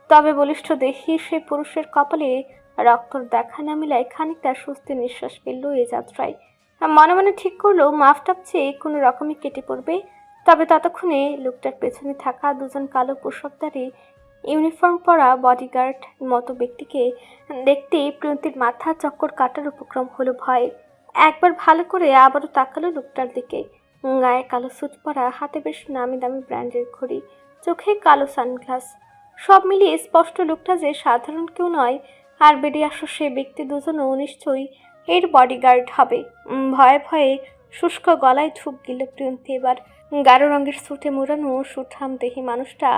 তবে বলিষ্ঠ দেখি সে পুরুষের কপালে রক্তর দেখা না মিলায় খানিকটা স্বস্তির নিঃশ্বাস ফেলল এ যাত্রায়। মনে মনে ঠিক করলো মাফটাপ চেয়ে কোনো রকমই কেটে পড়বে। তবে ততক্ষণে লোকটার পেছনে থাকা 2 জন কালো পোশাকধারী ইউনিফর্ম পরা বডিগার্ড মতো ব্যক্তিকে দেখতেই প্রিয়ন্তীর মাথা চক্কর কাটার উপক্রম হলো ভয়ে। একবার ভালো করে আবারও তাকালো লোকটার দিকে। গায়ে কালো স্যুট পরা, হাতে বেশ নামি দামি ব্র্যান্ডের ঘড়ি, চোখে কালো সানগ্লাস। সব মিলিয়ে স্পষ্ট লোকটা যে সাধারণ কেউ নয়। আর বেরিয়ে আসা সে ব্যক্তি 2 জনও নিশ্চয়ই এর বডিগার্ড হবে। ভয়ে ভয়ে শুষ্ক গলায় ঢুক গেল প্রিয়ন্তী। এবার গাঢ় রঙের স্যুটে মোড়ানো সুঠাম দেহি মানুষটা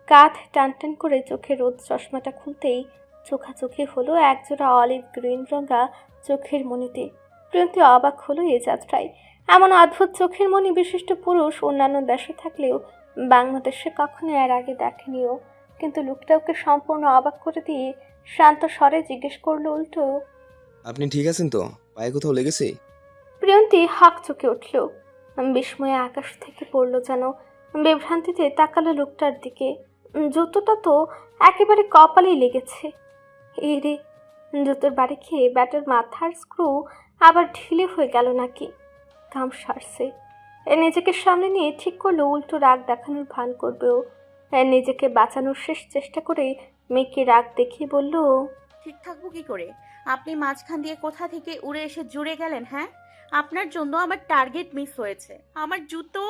কাঁধ টান টান করে চোখে রোদ চশমাটা খুলতেই চোখাচোখি হলো একজোড়া অলিভ গ্রিন রঙা চোখের মণিতে। প্রিয়ন্তী অবাক হলো এ যাত্রায়। এমন অদ্ভুত চোখের মণি বিশিষ্ট পুরুষ অন্যান্য দেশে থাকলেও বাংলাদেশে কখনো এর আগে দেখেনিও। কিন্তু লোকটা ওকে সম্পূর্ণ অবাক করে দিয়ে শান্ত স্বরে জিজ্ঞেস করলো উল্টো, আপনি ঠিক আছেন তো? পায়ে কোথাও লেগেছে? প্রিয়ন্তী হাঁক চোখে উঠল। বিস্ময়ে আকাশ থেকে পড়ল যেন। বিভ্রান্তিতে তাকালো লোকটার দিকে। জুতোটা তো একেবারে কপালেই লেগেছে। এই রে, জুতোর বাড়ি খেয়ে ব্যাটার মাথার স্ক্রু আবার ঢিলে হয়ে গেল নাকি। কাম সারছে। নিজেকে সামনে নিয়ে ঠিক করলো উল্টো রাগ দেখানোর ভান করবেও। নিজেকে বাঁচানোর শেষ চেষ্টা করে মেয়েকে রাগ দেখিয়ে বলল, ঠিক থাকবো কি করে? আপনি মাঝখান দিয়ে কোথা থেকে উড়ে এসে জুড়ে গেলেন? হ্যাঁ, আপনার জন্য আমার টার্গেট মিস হয়েছে। আমার জুতো।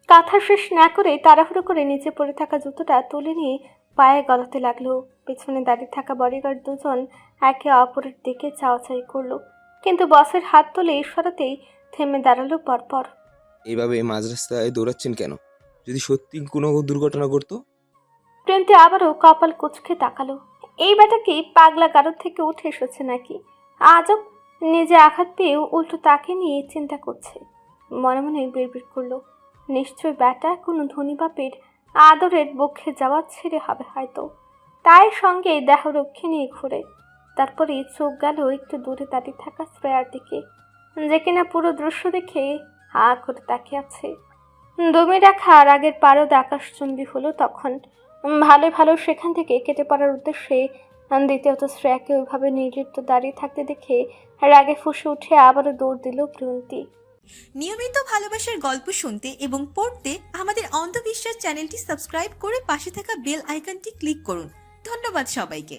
কথা শেষ না করে তাড়াহুড়ো করে নিচে পড়ে থাকা জুতোটা তুলে নিয়ে পায়ে গলাতে লাগলো। পেছনে দাঁড়িয়ে থাকা বডিগার্ড দুজন একে অপরের দিকে চাওয়াচাই করলো, কিন্তু বসের হাত তুলে সরাতেই থেমে দাঁড়ালো পরপর। এইভাবে মাঝ রাস্তায় দৌড়াচ্ছেন কেন? যদি সত্যি কোনো দুর্ঘটনা ঘটতো? প্রেমটি আবারও কপাল কুচকে তাকালো। এই ব্যাটা কি পাগলা গারদ থেকে উঠে এসেছে নাকি? আজব। নিজে আঘাত পেয়েও উল্টো তাকে নিয়ে চিন্তা করছে। মনে মনে বিড়বিড় করলো, নিশ্চয় ব্যাটা কোনো ধনী বাপের আদরের বক্ষে যাওয়া ছেড়ে হবে হয়তো, তাই সঙ্গে দেহরক্ষী নিয়ে ঘুরে। তারপরে চোখ গেল একটু দূরে দাঁড়িয়ে থাকা শ্রেয়ার দিকে, যে কিনা পুরো দৃশ্য দেখে হা করে তাকিয়ে আছে। দমে রাখা রাগের পারদ আকাশচুম্বী হলো তখন। ভালো ভালো সেখান থেকে কেটে পড়ার উদ্দেশ্যে দ্বিতীয়ত শ্রেয়াকে ওইভাবে নির্লিপ্ত দাঁড়িয়ে থাকতে দেখে রাগে ফুঁসে উঠে আবারও দৌড় দিল প্রিয়ন্তী। নিয়মিত ভালোবাসার গল্প শুনতে এবং পড়তে আমাদের অন্ধবিশ্বাস চ্যানেলটি সাবস্ক্রাইব করে পাশে থাকা বেল আইকনটি ক্লিক করুন। ধন্যবাদ সবাইকে।